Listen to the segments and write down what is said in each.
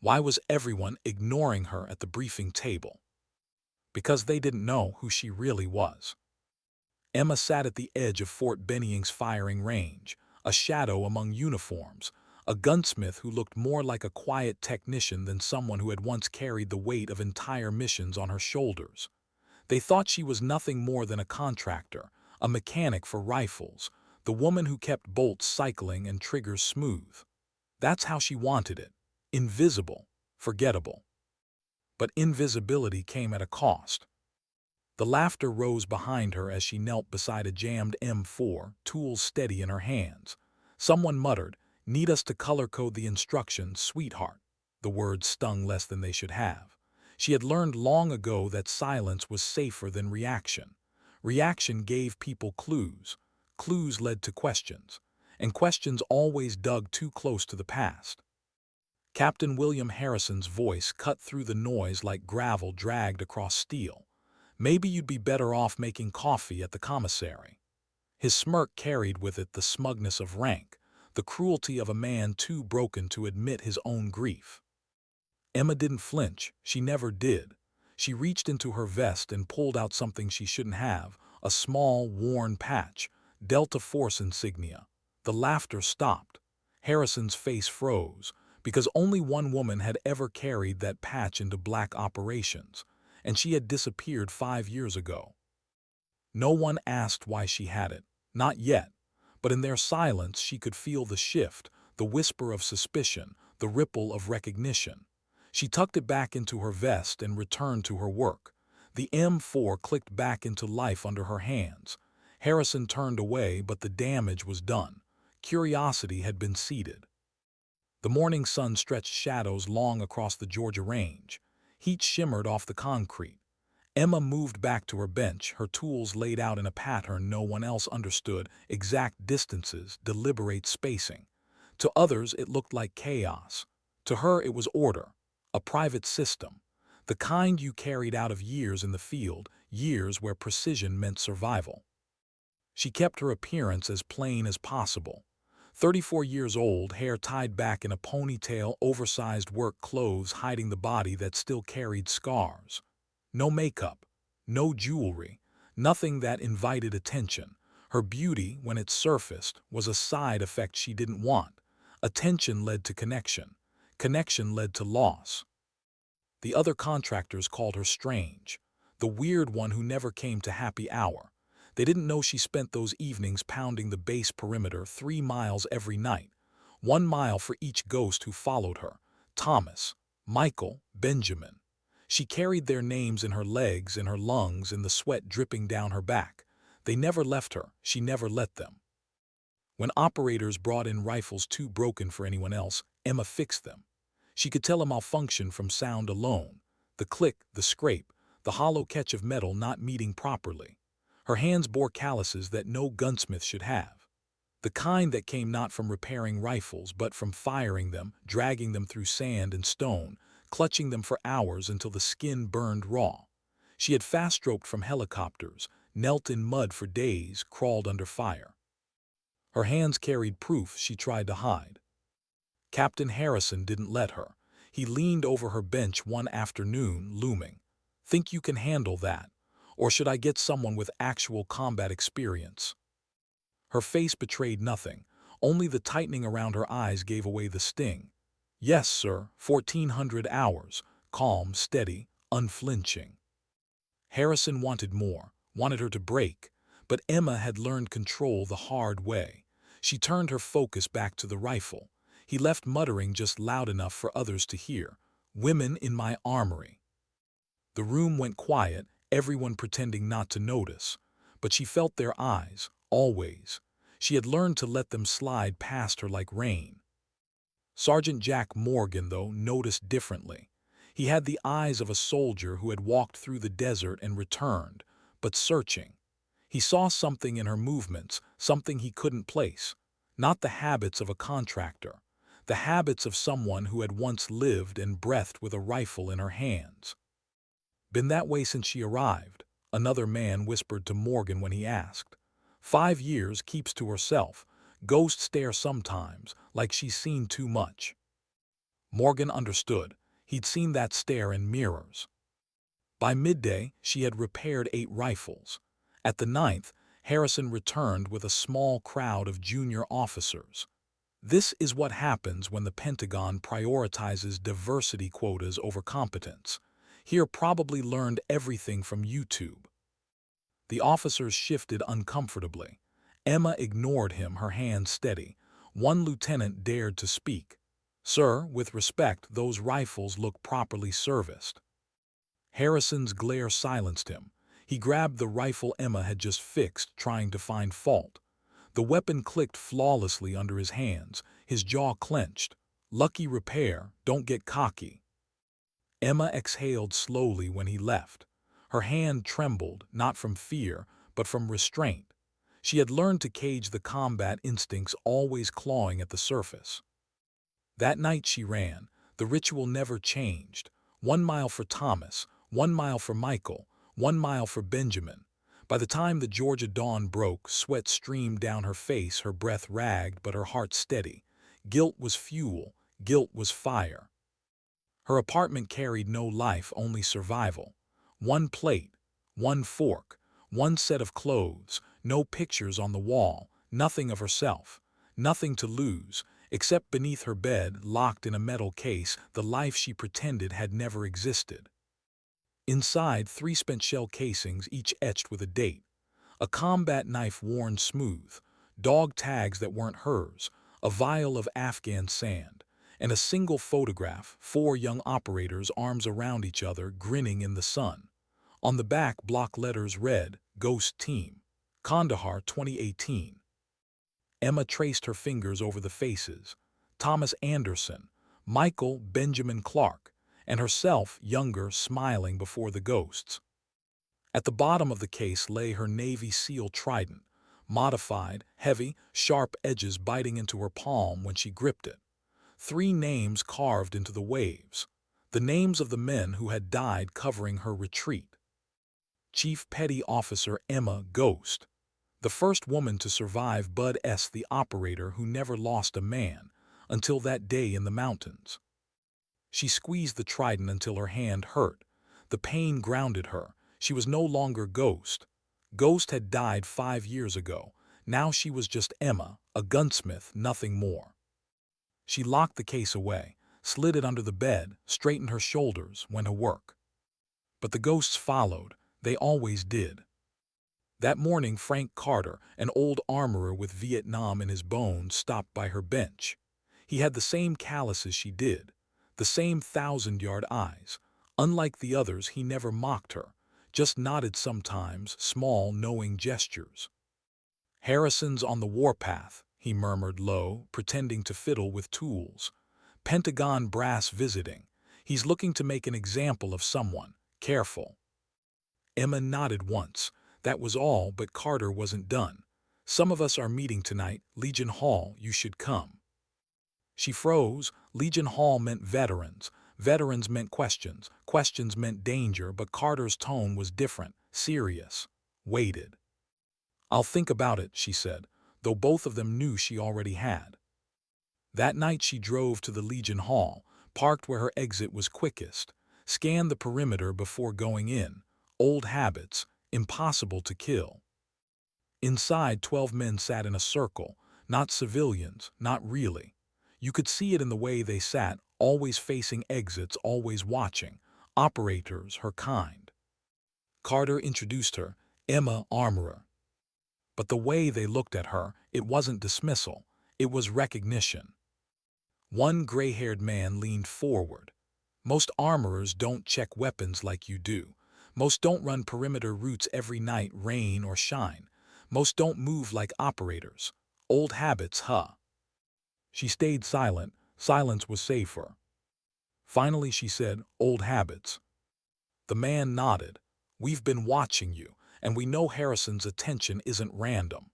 Why was everyone ignoring her at the briefing table? Because they didn't know who she really was. Emma sat at the edge of Fort Benning's firing range, a shadow among uniforms, a gunsmith who looked more like a quiet technician than someone who had once carried the weight of entire missions on her shoulders. They thought she was nothing more than a contractor, a mechanic for rifles, the woman who kept bolts cycling and triggers smooth. That's how she wanted it. Invisible, forgettable. But invisibility came at a cost. The laughter rose behind her as she knelt beside a jammed M4, tools steady in her hands. Someone muttered, "Need us to color code the instructions, sweetheart." The words stung less than they should have. She had learned long ago that silence was safer than reaction. Reaction gave people clues. Clues led to questions. And questions always dug too close to the past. Captain William Harrison's voice cut through the noise like gravel dragged across steel. "Maybe you'd be better off making coffee at the commissary." His smirk carried with it the smugness of rank, the cruelty of a man too broken to admit his own grief. Emma didn't flinch. She never did. She reached into her vest and pulled out something she shouldn't have, a small, worn patch, Delta Force insignia. The laughter stopped. Harrison's face froze, because only one woman had ever carried that patch into black operations, and she had disappeared 5 years ago. No one asked why she had it, not yet, but in their silence she could feel the shift, the whisper of suspicion, the ripple of recognition. She tucked it back into her vest and returned to her work. The M4 clicked back into life under her hands. Harrison turned away, but the damage was done. Curiosity had been seeded. The morning sun stretched shadows long across the Georgia range. Heat shimmered off the concrete. Emma moved back to her bench, her tools laid out in a pattern no one else understood, exact distances, deliberate spacing. To others it looked like chaos. To her it was order, a private system, the kind you carried out of years in the field, years where precision meant survival. She kept her appearance as plain as possible. 34 years old, hair tied back in a ponytail, oversized work clothes hiding the body that still carried scars. No makeup, no jewelry, nothing that invited attention. Her beauty, when it surfaced, was a side effect she didn't want. Attention led to connection. Connection led to loss. The other contractors called her strange, the weird one who never came to happy hour. They didn't know she spent those evenings pounding the base perimeter 3 miles every night, 1 mile for each ghost who followed her. Thomas, Michael, Benjamin. She carried their names in her legs, in her lungs, in the sweat dripping down her back. They never left her. She never let them. When operators brought in rifles too broken for anyone else, Emma fixed them. She could tell a malfunction from sound alone. The click, the scrape, the hollow catch of metal not meeting properly. Her hands bore calluses that no gunsmith should have. The kind that came not from repairing rifles, but from firing them, dragging them through sand and stone, clutching them for hours until the skin burned raw. She had fast-roped from helicopters, knelt in mud for days, crawled under fire. Her hands carried proof she tried to hide. Captain Harrison didn't let her. He leaned over her bench one afternoon, looming. "Think you can handle that? Or should I get someone with actual combat experience?" Her face betrayed nothing. Only the tightening around her eyes gave away the sting. "Yes, sir, 1400 hours." Calm, steady, unflinching. Harrison wanted more, wanted her to break, but Emma had learned control the hard way. She turned her focus back to the rifle. He left muttering just loud enough for others to hear. "Women in my armory." The room went quiet, everyone pretending not to notice. But she felt their eyes, always. She had learned to let them slide past her like rain. Sergeant Jack Morgan, though, noticed differently. He had the eyes of a soldier who had walked through the desert and returned, but searching. He saw something in her movements, something he couldn't place. Not the habits of a contractor, the habits of someone who had once lived and breathed with a rifle in her hands. "Been that way since she arrived," another man whispered to Morgan when he asked. 5 years, keeps to herself. Ghost stare sometimes, like she's seen too much." Morgan understood. He'd seen that stare in mirrors. By midday, she had repaired 8 rifles. At the ninth, Harrison returned with a small crowd of junior officers. This is what happens when the Pentagon prioritizes diversity quotas over competence. He probably learned everything from YouTube. The officers shifted uncomfortably. Emma ignored him, her hands steady. One lieutenant dared to speak. "Sir, with respect, those rifles look properly serviced." Harrison's glare silenced him. He grabbed the rifle Emma had just fixed, trying to find fault. The weapon clicked flawlessly under his hands, his jaw clenched. "Lucky repair, don't get cocky." Emma exhaled slowly when he left. Her hand trembled, not from fear, but from restraint. She had learned to cage the combat instincts always clawing at the surface. That night she ran. The ritual never changed. 1 mile for Thomas, 1 mile for Michael, 1 mile for Benjamin. By the time the Georgia dawn broke, sweat streamed down her face, her breath ragged, but her heart steady. Guilt was fuel, guilt was fire. Her apartment carried no life, only survival. 1 plate, 1 fork, 1 set of clothes, no pictures on the wall, nothing of herself, nothing to lose, except beneath her bed, locked in a metal case, the life she pretended had never existed. Inside, 3 spent shell casings, each etched with a date. A combat knife worn smooth, dog tags that weren't hers, a vial of Afghan sand, and a single photograph, 4 young operators, arms around each other, grinning in the sun. On the back, block letters read, "Ghost Team, Kandahar 2018. Emma traced her fingers over the faces. Thomas Anderson, Michael Benjamin Clark, and herself, younger, smiling before the ghosts. At the bottom of the case lay her Navy SEAL trident, modified, heavy, sharp edges biting into her palm when she gripped it. 3 names carved into the waves. The names of the men who had died covering her retreat. Chief Petty Officer Emma Ghost, the first woman to survive Bud S., the operator who never lost a man, until that day in the mountains. She squeezed the trident until her hand hurt. The pain grounded her. She was no longer Ghost. Ghost had died 5 years ago. Now she was just Emma, a gunsmith, nothing more. She locked the case away, slid it under the bed, straightened her shoulders, went to work. But the ghosts followed. They always did. That morning, Frank Carter, an old armorer with Vietnam in his bones, stopped by her bench. He had the same calluses she did, the same 1,000-yard eyes. Unlike the others, he never mocked her, just nodded sometimes, small, knowing gestures. "Harrison's on the warpath," he murmured low, pretending to fiddle with tools. "Pentagon brass visiting. He's looking to make an example of someone. Careful." Emma nodded once. That was all, but Carter wasn't done. "Some of us are meeting tonight. Legion Hall, you should come." She froze. Legion Hall meant veterans. Veterans meant questions. Questions meant danger, but Carter's tone was different, serious, weighted. "I'll think about it," she said, though both of them knew she already had. That night she drove to the Legion Hall, parked where her exit was quickest, scanned the perimeter before going in. Old habits, impossible to kill. Inside, 12 men sat in a circle, not civilians, not really. You could see it in the way they sat, always facing exits, always watching. Operators, her kind. Carter introduced her, Emma, armorer. But the way they looked at her, it wasn't dismissal, it was recognition. One gray-haired man leaned forward. "Most armorers don't check weapons like you do. Most don't run perimeter routes every night, rain or shine. Most don't move like operators. Old habits, huh?" She stayed silent. Silence was safer. Finally she said, "Old habits." The man nodded. "We've been watching you, and we know Harrison's attention isn't random."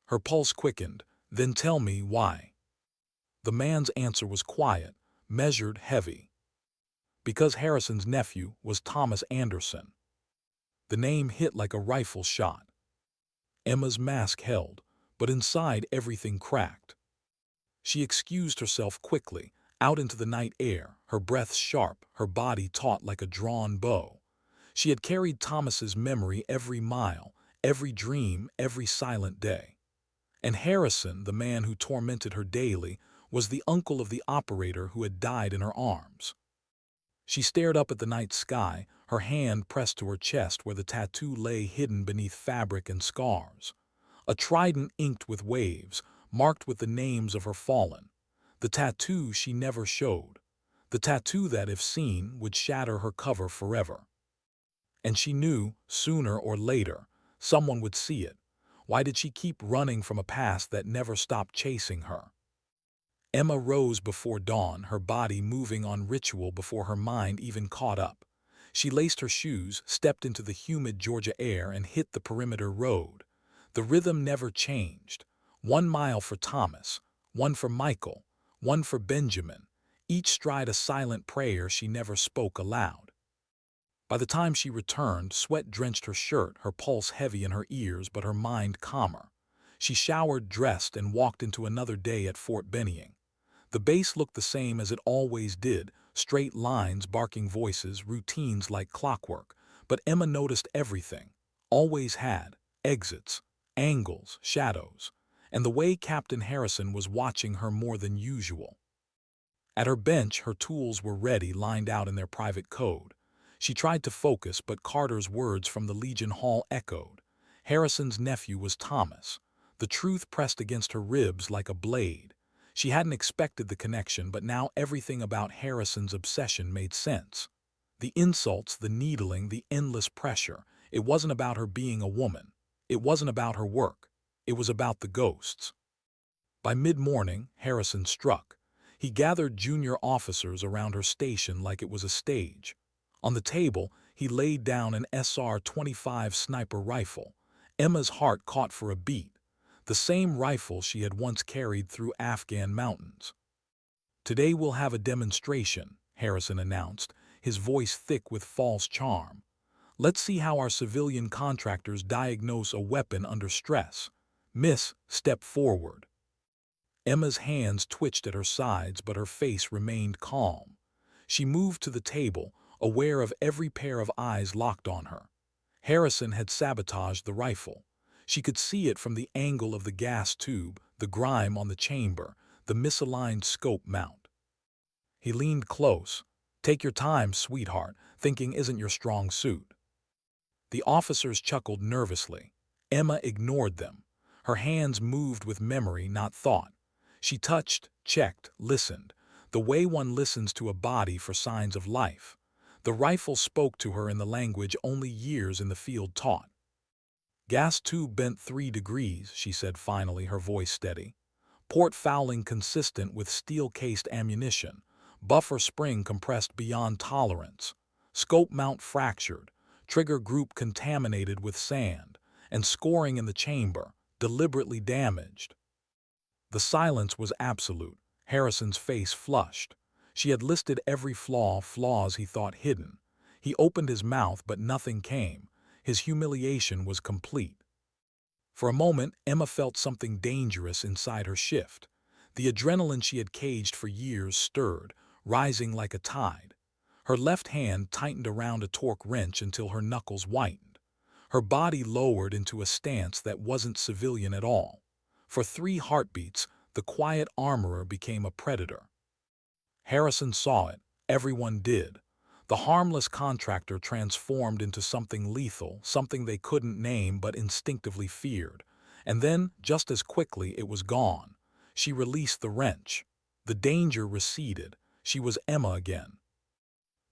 Her pulse quickened. "Then tell me why." The man's answer was quiet, measured, heavy. "Because Harrison's nephew was Thomas Anderson." The name hit like a rifle shot. Emma's mask held, but inside everything cracked. She excused herself quickly. out into the night air, her breath sharp, her body taut like a drawn bow. She had carried Thomas's memory every mile, every dream, every silent day. And Harrison, the man who tormented her daily, was the uncle of the operator who had died in her arms. She stared up at the night sky, her hand pressed to her chest where the tattoo lay hidden beneath fabric and scars. A trident inked with waves, marked with the names of her fallen. The tattoo she never showed. The tattoo that, if seen, would shatter her cover forever. And she knew, sooner or later, someone would see it. Why did she keep running from a past that never stopped chasing her? Emma rose before dawn, her body moving on ritual before her mind even caught up. She laced her shoes, stepped into the humid Georgia air, and hit the perimeter road. The rhythm never changed. 1 mile for Thomas, 1 for Michael, 1 for Benjamin, each stride a silent prayer she never spoke aloud. By the time she returned, sweat drenched her shirt, her pulse heavy in her ears, but her mind calmer. She showered, dressed, and walked into another day at Fort Benning. The base looked the same as it always did, straight lines, barking voices, routines like clockwork. But Emma noticed everything, always had, exits, angles, shadows, and the way Captain Harrison was watching her more than usual. At her bench, her tools were ready, lined out in their private code. She tried to focus, but Carter's words from the Legion Hall echoed. Harrison's nephew was Thomas. The truth pressed against her ribs like a blade. She hadn't expected the connection, but now everything about Harrison's obsession made sense. The insults, the needling, the endless pressure. It wasn't about her being a woman. It wasn't about her work. It was about the ghosts. By mid-morning, Harrison struck. He gathered junior officers around her station like it was a stage. On the table, he laid down an SR-25 sniper rifle. Emma's heart caught for a beat. The same rifle she had once carried through Afghan mountains. "Today we'll have a demonstration," Harrison announced, his voice thick with false charm. "Let's see how our civilian contractors diagnose a weapon under stress. Miss, step forward." Emma's hands twitched at her sides, but her face remained calm. She moved to the table, aware of every pair of eyes locked on her. Harrison had sabotaged the rifle. She could see it from the angle of the gas tube, the grime on the chamber, the misaligned scope mount. He leaned close. "Take your time, sweetheart. Thinking isn't your strong suit." The officers chuckled nervously. Emma ignored them. Her hands moved with memory, not thought. She touched, checked, listened, the way one listens to a body for signs of life. The rifle spoke to her in the language only years in the field taught. "Gas tube bent 3 degrees, she said finally, her voice steady. "Port fouling consistent with steel-cased ammunition. Buffer spring compressed beyond tolerance. Scope mount fractured. Trigger group contaminated with sand. And scoring in the chamber, deliberately damaged." The silence was absolute. Harrison's face flushed. She had listed every flaws he thought hidden. He opened his mouth, but nothing came. His humiliation was complete. For a moment, Emma felt something dangerous inside her shift. The adrenaline she had caged for years stirred, rising like a tide. Her left hand tightened around a torque wrench until her knuckles whitened. Her body lowered into a stance that wasn't civilian at all. For 3 heartbeats, the quiet armorer became a predator. Harrison saw it. Everyone did. The harmless contractor transformed into something lethal, something they couldn't name but instinctively feared. And then, just as quickly, it was gone. She released the wrench. The danger receded. She was Emma again.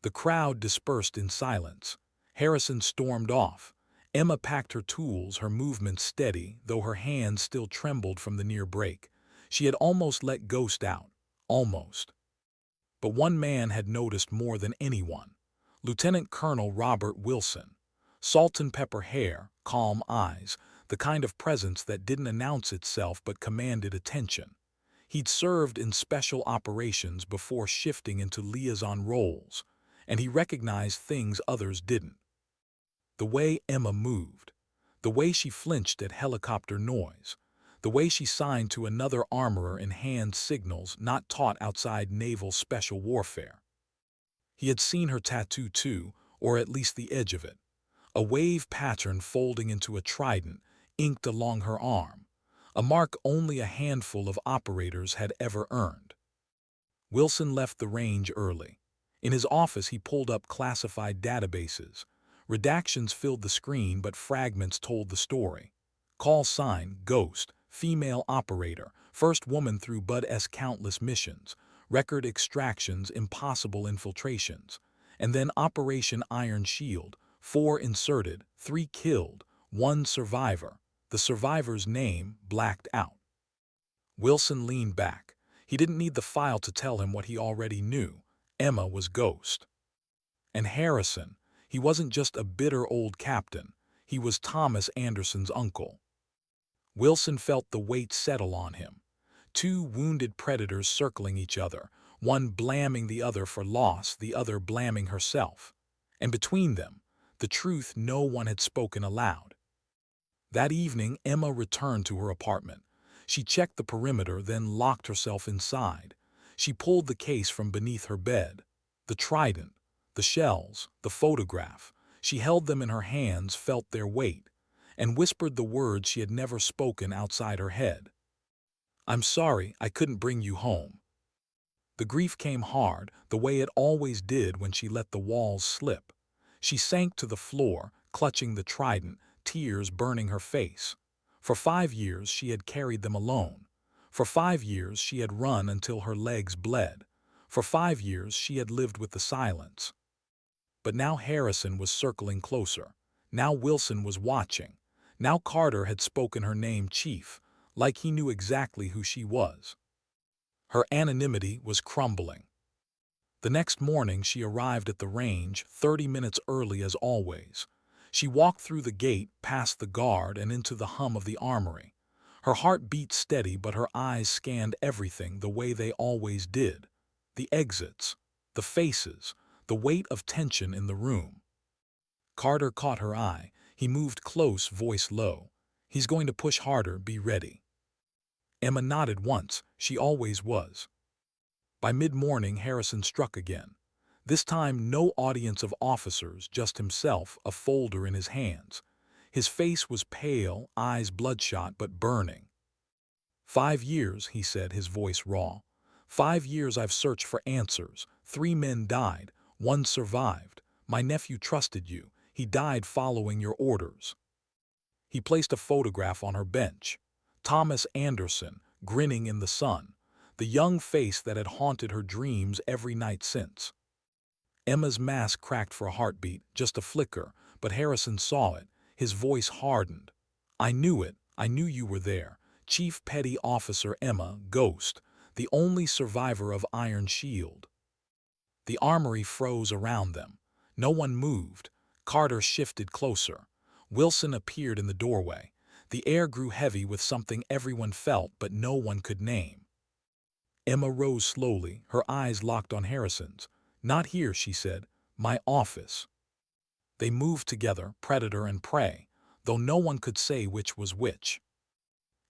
The crowd dispersed in silence. Harrison stormed off. Emma packed her tools, her movements steady, though her hands still trembled from the near break. She had almost let ghost out. Almost. But one man had noticed more than anyone. Lieutenant Colonel Robert Wilson. Salt and pepper hair, calm eyes, the kind of presence that didn't announce itself but commanded attention. He'd served in special operations before shifting into liaison roles, and he recognized things others didn't. The way Emma moved, the way she flinched at helicopter noise, The way she signed to another armorer in hand signals not taught outside naval special warfare. He had seen her tattoo too, or at least the edge of it. A wave pattern folding into a trident, inked along her arm. A mark only a handful of operators had ever earned. Wilson left the range early. In his office he pulled up classified databases. Redactions filled the screen, but fragments told the story. Call sign, Ghost, female operator, first woman through Bud's countless missions, record extractions, impossible infiltrations. And then Operation Iron Shield, 4 inserted, 3 killed, 1 survivor. The survivor's name blacked out. Wilson leaned back. He didn't need the file to tell him what he already knew. Emma was Ghost. And Harrison, he wasn't just a bitter old captain. He was Thomas Anderson's uncle. Wilson felt the weight settle on him. 2 wounded predators circling each other, one blaming the other for loss, the other blaming herself. And between them, the truth no one had spoken aloud. That evening, Emma returned to her apartment. She checked the perimeter, then locked herself inside. She pulled the case from beneath her bed. The trident, the shells, the photograph. She held them in her hands, felt their weight, and whispered the words she had never spoken outside her head. "I'm sorry I couldn't bring you home." The grief came hard, the way it always did when she let the walls slip. She sank to the floor, clutching the trident, tears burning her face. For 5 years she had carried them alone. For 5 years she had run until her legs bled. For 5 years she had lived with the silence. But now Harrison was circling closer. Now Wilson was watching. Now Carter had spoken her name Chief, like he knew exactly who she was. Her anonymity was crumbling. The next morning she arrived at the range 30 minutes early as always. She walked through the gate, past the guard, and into the hum of the armory. Her heart beat steady, but her eyes scanned everything the way they always did. The exits, the faces, the weight of tension in the room. Carter caught her eye. He moved close, voice low. "He's going to push harder, be ready." Emma nodded once. She always was. By mid-morning, Harrison struck again. This time no audience of officers, just himself, a folder in his hands. His face was pale, eyes bloodshot but burning. "5 years," he said, his voice raw. "5 years I've searched for answers. 3 men died. 1 survived. My nephew trusted you. He died following your orders." He placed a photograph on her bench. Thomas Anderson, grinning in the sun. The young face that had haunted her dreams every night since. Emma's mask cracked for a heartbeat, just a flicker, but Harrison saw it. His voice hardened. "I knew it. I knew you were there. Chief Petty Officer Emma, Ghost, the only survivor of Iron Shield." The armory froze around them. No one moved. Carter shifted closer. Wilson appeared in the doorway. The air grew heavy with something everyone felt but no one could name. Emma rose slowly, her eyes locked on Harrison's. "Not here," she said. "My office." They moved together, predator and prey, though no one could say which was which.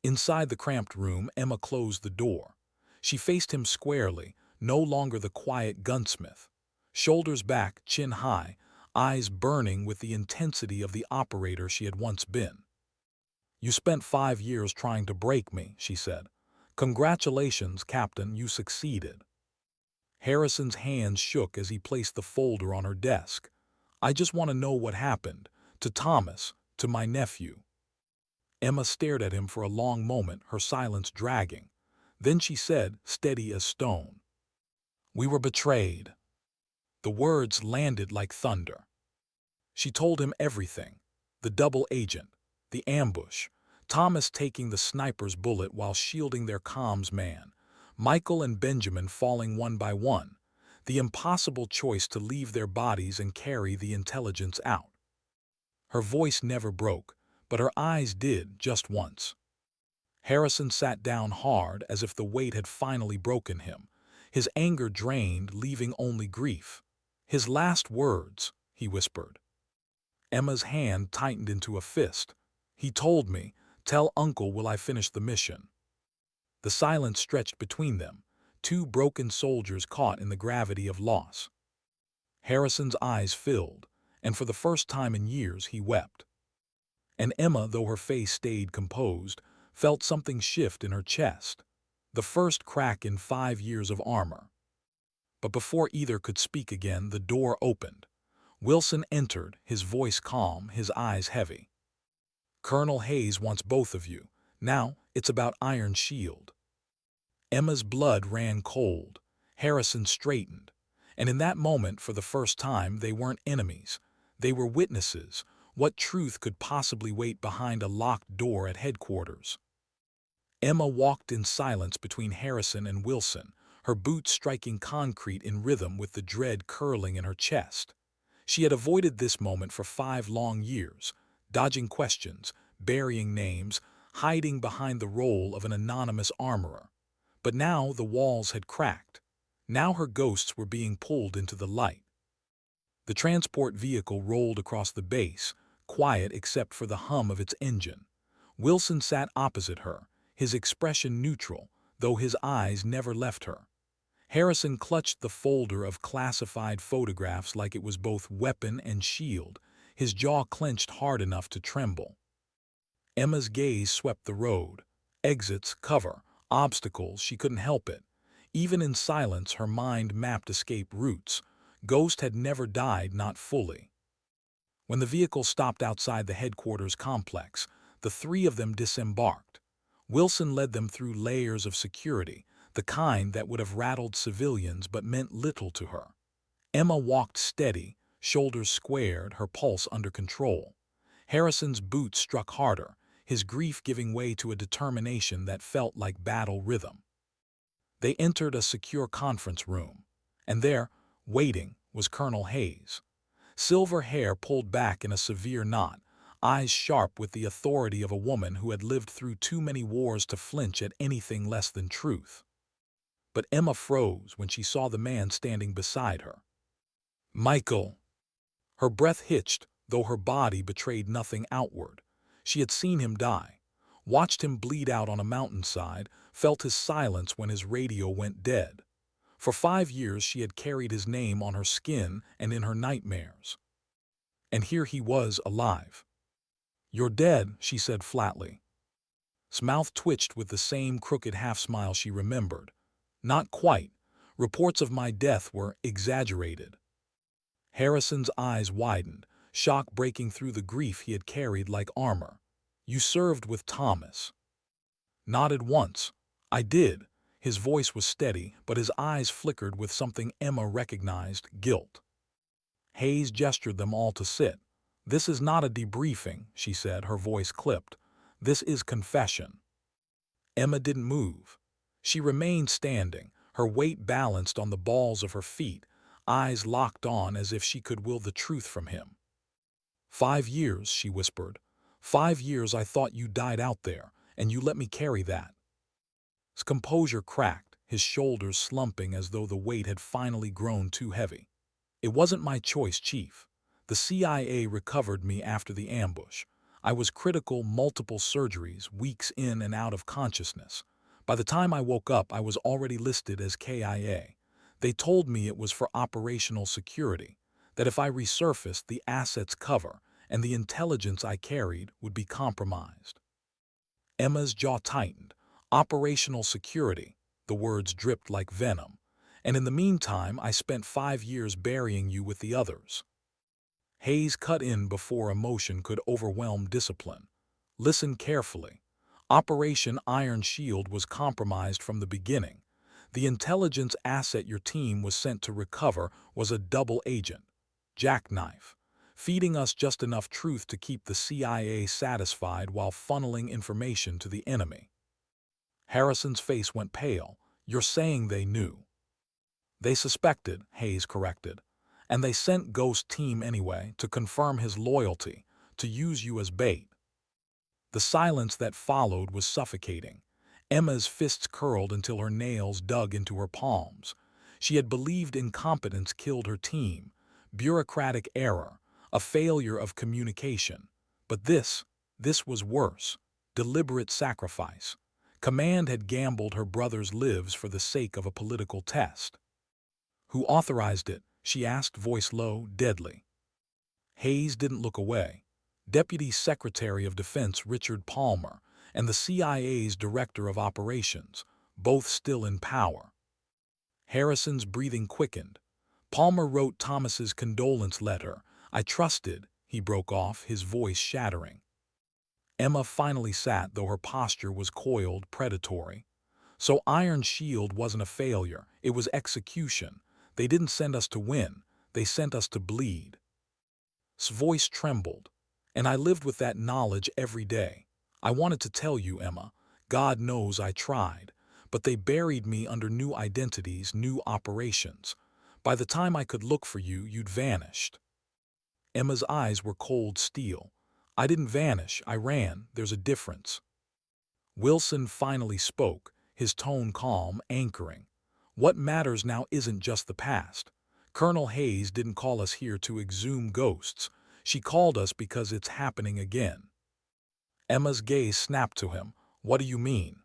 Inside the cramped room, Emma closed the door. She faced him squarely, no longer the quiet gunsmith. Shoulders back, chin high, eyes burning with the intensity of the operator she had once been. "You spent 5 years trying to break me," she said. "Congratulations, Captain, you succeeded." Harrison's hands shook as he placed the folder on her desk. "I just want to know what happened. To Thomas, to my nephew." Emma stared at him for a long moment, her silence dragging. Then she said, steady as stone, "We were betrayed." The words landed like thunder. She told him everything. The double agent, the ambush, Thomas taking the sniper's bullet while shielding their comms man, Michael and Benjamin falling one by one, the impossible choice to leave their bodies and carry the intelligence out. Her voice never broke, but her eyes did just once. Harrison sat down hard as if the weight had finally broken him. His anger drained, leaving only grief. "His last words," he whispered. Emma's hand tightened into a fist. "He told me, Tell Uncle will I finish the mission." The silence stretched between them, two broken soldiers caught in the gravity of loss. Harrison's eyes filled, and for the first time in years he wept. And Emma, though her face stayed composed, felt something shift in her chest, the first crack in 5 years of armor. But before either could speak again, the door opened. Wilson entered, his voice calm, his eyes heavy. "Colonel Hayes wants both of you. Now, it's about Iron Shield." Emma's blood ran cold. Harrison straightened. And in that moment, for the first time, they weren't enemies. They were witnesses. What truth could possibly wait behind a locked door at headquarters? Emma walked in silence between Harrison and Wilson, her boots striking concrete in rhythm with the dread curling in her chest. She had avoided this moment for 5 long years, dodging questions, burying names, hiding behind the role of an anonymous armorer. But now the walls had cracked. Now her ghosts were being pulled into the light. The transport vehicle rolled across the base, quiet except for the hum of its engine. Wilson sat opposite her, his expression neutral, though his eyes never left her. Harrison clutched the folder of classified photographs like it was both weapon and shield, his jaw clenched hard enough to tremble. Emma's gaze swept the road. Exits, cover, obstacles, she couldn't help it. Even in silence, her mind mapped escape routes. Ghost had never died, not fully. When the vehicle stopped outside the headquarters complex, the 3 of them disembarked. Wilson led them through layers of security, the kind that would have rattled civilians but meant little to her. Emma walked steady, shoulders squared, her pulse under control. Harrison's boots struck harder, his grief giving way to a determination that felt like battle rhythm. They entered a secure conference room, and there, waiting, was Colonel Hayes. Silver hair pulled back in a severe knot, eyes sharp with the authority of a woman who had lived through too many wars to flinch at anything less than truth. But Emma froze when she saw the man standing beside her. "Michael." Her breath hitched, though her body betrayed nothing outward. She had seen him die, watched him bleed out on a mountainside, felt his silence when his radio went dead. For 5 years she had carried his name on her skin and in her nightmares. And here he was, alive. "You're dead," she said flatly. His mouth twitched with the same crooked half-smile she remembered. "Not quite. Reports of my death were exaggerated." Harrison's eyes widened, shock breaking through the grief he had carried like armor. "You served with Thomas." Nodded once. "I did." His voice was steady, but his eyes flickered with something Emma recognized: guilt. Hayes gestured them all to sit. "This is not a debriefing," she said, her voice clipped. "This is confession." Emma didn't move. She remained standing, her weight balanced on the balls of her feet, eyes locked on as if she could will the truth from him. 5 years, she whispered. 5 years I thought you died out there, and you let me carry that." His composure cracked, his shoulders slumping as though the weight had finally grown too heavy. "It wasn't my choice, Chief. The CIA recovered me after the ambush. I was critical, multiple surgeries, weeks in and out of consciousness. By the time I woke up, I was already listed as KIA. They told me it was for operational security, that if I resurfaced, the assets cover, and the intelligence I carried would be compromised." Emma's jaw tightened. "Operational security." The words dripped like venom. "And in the meantime, I spent 5 years burying you with the others." Hayes cut in before emotion could overwhelm discipline. "Listen carefully. Operation Iron Shield was compromised from the beginning. The intelligence asset your team was sent to recover was a double agent, jackknife, feeding us just enough truth to keep the CIA satisfied while funneling information to the enemy." Harrison's face went pale. "You're saying they knew?" "They suspected," Hayes corrected. "And they sent Ghost Team anyway, to confirm his loyalty, to use you as bait." The silence that followed was suffocating. Emma's fists curled until her nails dug into her palms. She had believed incompetence killed her team, bureaucratic error, a failure of communication. But this was worse. Deliberate sacrifice. Command had gambled her brother's lives for the sake of a political test. Who authorized it? She asked, voice low, deadly. Hayes didn't look away. Deputy Secretary of Defense Richard Palmer and the CIA's Director of Operations, both still in power. Harrison's breathing quickened. Palmer wrote Thomas's condolence letter. I trusted, he broke off, his voice shattering. Emma finally sat, though her posture was coiled, predatory. So Iron Shield wasn't a failure, it was execution. They didn't send us to win, they sent us to bleed. His voice trembled, and I lived with that knowledge every day. I wanted to tell you, Emma. God knows I tried, but they buried me under new identities, new operations. By the time I could look for you, you'd vanished. Emma's eyes were cold steel. I didn't vanish, I ran. There's a difference. Wilson finally spoke, his tone calm, anchoring. What matters now isn't just the past. Colonel Hayes didn't call us here to exhume ghosts. She called us because it's happening again. Emma's gaze snapped to him. What do you mean?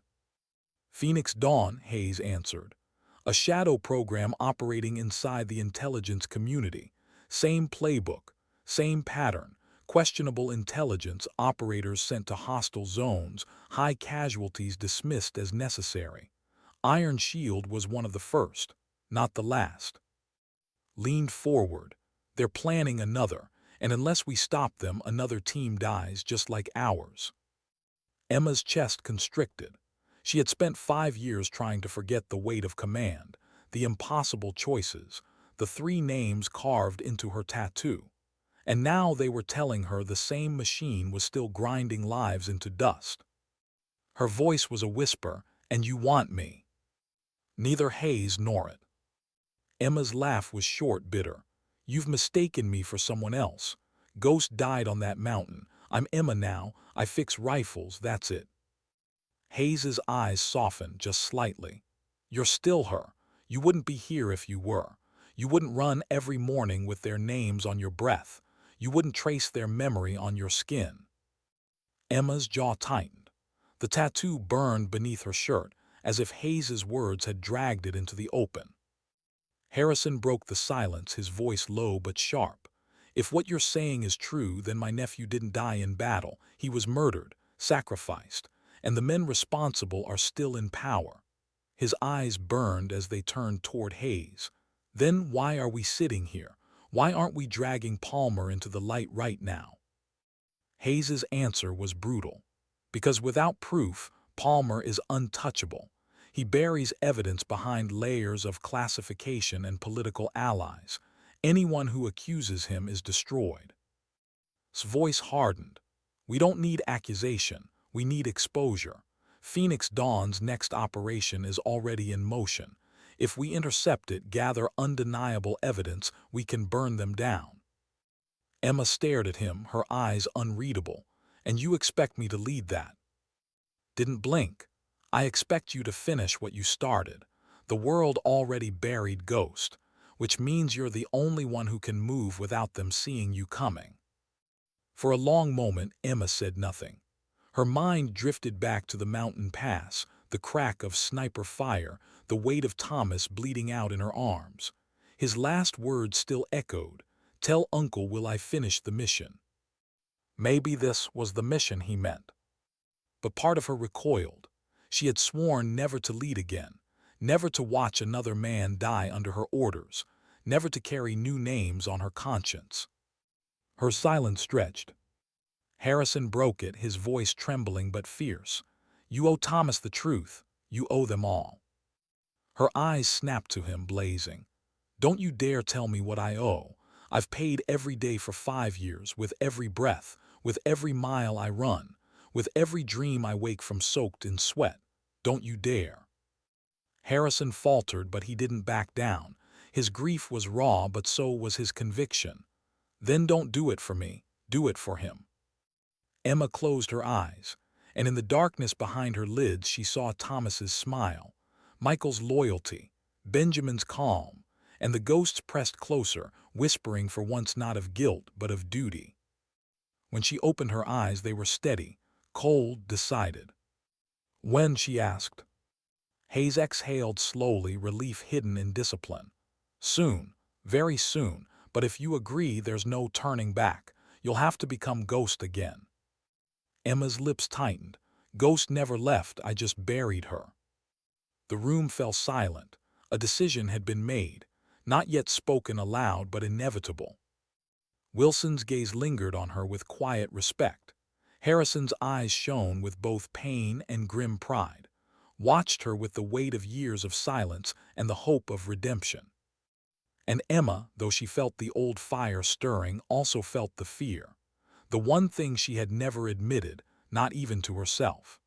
Phoenix Dawn, Hayes answered. A shadow program operating inside the intelligence community. Same playbook, same pattern. Questionable intelligence, operators sent to hostile zones, high casualties dismissed as necessary. Iron Shield was one of the first, not the last. Leaned forward. They're planning another, and unless we stop them, another team dies just like ours. Emma's chest constricted. She had spent 5 years trying to forget the weight of command, the impossible choices, the 3 names carved into her tattoo. And now they were telling her the same machine was still grinding lives into dust. Her voice was a whisper, and you want me. Neither Hayes nor it. Emma's laugh was short, bitter. You've mistaken me for someone else. Ghost died on that mountain. I'm Emma now. I fix rifles, that's it. Hayes's eyes softened just slightly. You're still her. You wouldn't be here if you were. You wouldn't run every morning with their names on your breath. You wouldn't trace their memory on your skin. Emma's jaw tightened. The tattoo burned beneath her shirt, as if Hayes's words had dragged it into the open. Harrison broke the silence, his voice low but sharp. If what you're saying is true, then my nephew didn't die in battle. He was murdered, sacrificed, and the men responsible are still in power. His eyes burned as they turned toward Hayes. Then why are we sitting here? Why aren't we dragging Palmer into the light right now? Hayes's answer was brutal. Because without proof, Palmer is untouchable. He buries evidence behind layers of classification and political allies. Anyone who accuses him is destroyed. His voice hardened. We don't need accusation. We need exposure. Phoenix Dawn's next operation is already in motion. If we intercept it, gather undeniable evidence, we can burn them down. Emma stared at him, her eyes unreadable. And you expect me to lead that? Didn't blink. I expect you to finish what you started. The world already buried Ghost, which means you're the only one who can move without them seeing you coming. For a long moment, Emma said nothing. Her mind drifted back to the mountain pass, the crack of sniper fire, the weight of Thomas bleeding out in her arms. His last words still echoed, "Tell Uncle will I finish the mission." Maybe this was the mission he meant. But part of her recoiled. She had sworn never to lead again, never to watch another man die under her orders, never to carry new names on her conscience. Her silence stretched. Harrison broke it, his voice trembling but fierce. You owe Thomas the truth. You owe them all. Her eyes snapped to him, blazing. Don't you dare tell me what I owe. I've paid every day for 5 years, with every breath, with every mile I run, with every dream I wake from soaked in sweat. Don't you dare. Harrison faltered, but he didn't back down. His grief was raw, but so was his conviction. Then don't do it for me. Do it for him. Emma closed her eyes, and in the darkness behind her lids she saw Thomas's smile, Michael's loyalty, Benjamin's calm, and the ghosts pressed closer, whispering for once not of guilt but of duty. When she opened her eyes, they were steady, Cold, decided. When? She asked. Hayes exhaled slowly, relief hidden in discipline. Soon, very soon, but if you agree there's no turning back, you'll have to become Ghost again. Emma's lips tightened. Ghost never left, I just buried her. The room fell silent. A decision had been made, not yet spoken aloud but inevitable. Wilson's gaze lingered on her with quiet respect. Harrison's eyes shone with both pain and grim pride, watched her with the weight of years of silence and the hope of redemption. And Emma, though she felt the old fire stirring, also felt the fear. The one thing she had never admitted, not even to herself.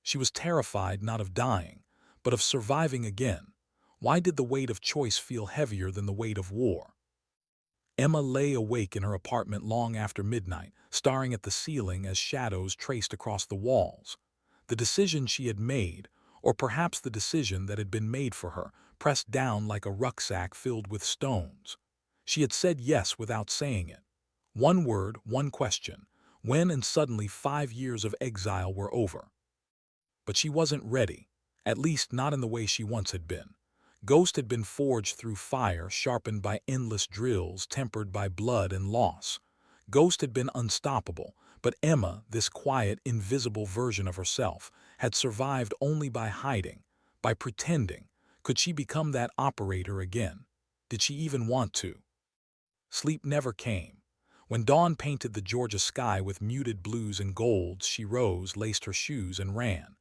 She was terrified not of dying, but of surviving again. Why did the weight of choice feel heavier than the weight of war? Emma lay awake in her apartment long after midnight, staring at the ceiling as shadows traced across the walls. The decision she had made, or perhaps the decision that had been made for her, pressed down like a rucksack filled with stones. She had said yes without saying it. One word, one question. When? And suddenly 5 years of exile were over. But she wasn't ready, at least not in the way she once had been. Ghost had been forged through fire, sharpened by endless drills, tempered by blood and loss. Ghost had been unstoppable, but Emma, this quiet, invisible version of herself, had survived only by hiding, by pretending. Could she become that operator again? Did she even want to? Sleep never came. When dawn painted the Georgia sky with muted blues and golds, she rose, laced her shoes, and ran.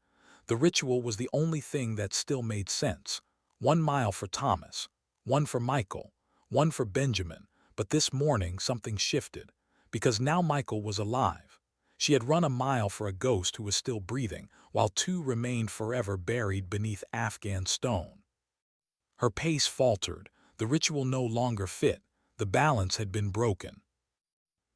The ritual was the only thing that still made sense. 1 mile for Thomas, 1 for Michael, 1 for Benjamin, but this morning something shifted, because now Michael was alive. She had run a mile for a ghost who was still breathing, while 2 remained forever buried beneath Afghan stone. Her pace faltered. The ritual no longer fit. The balance had been broken.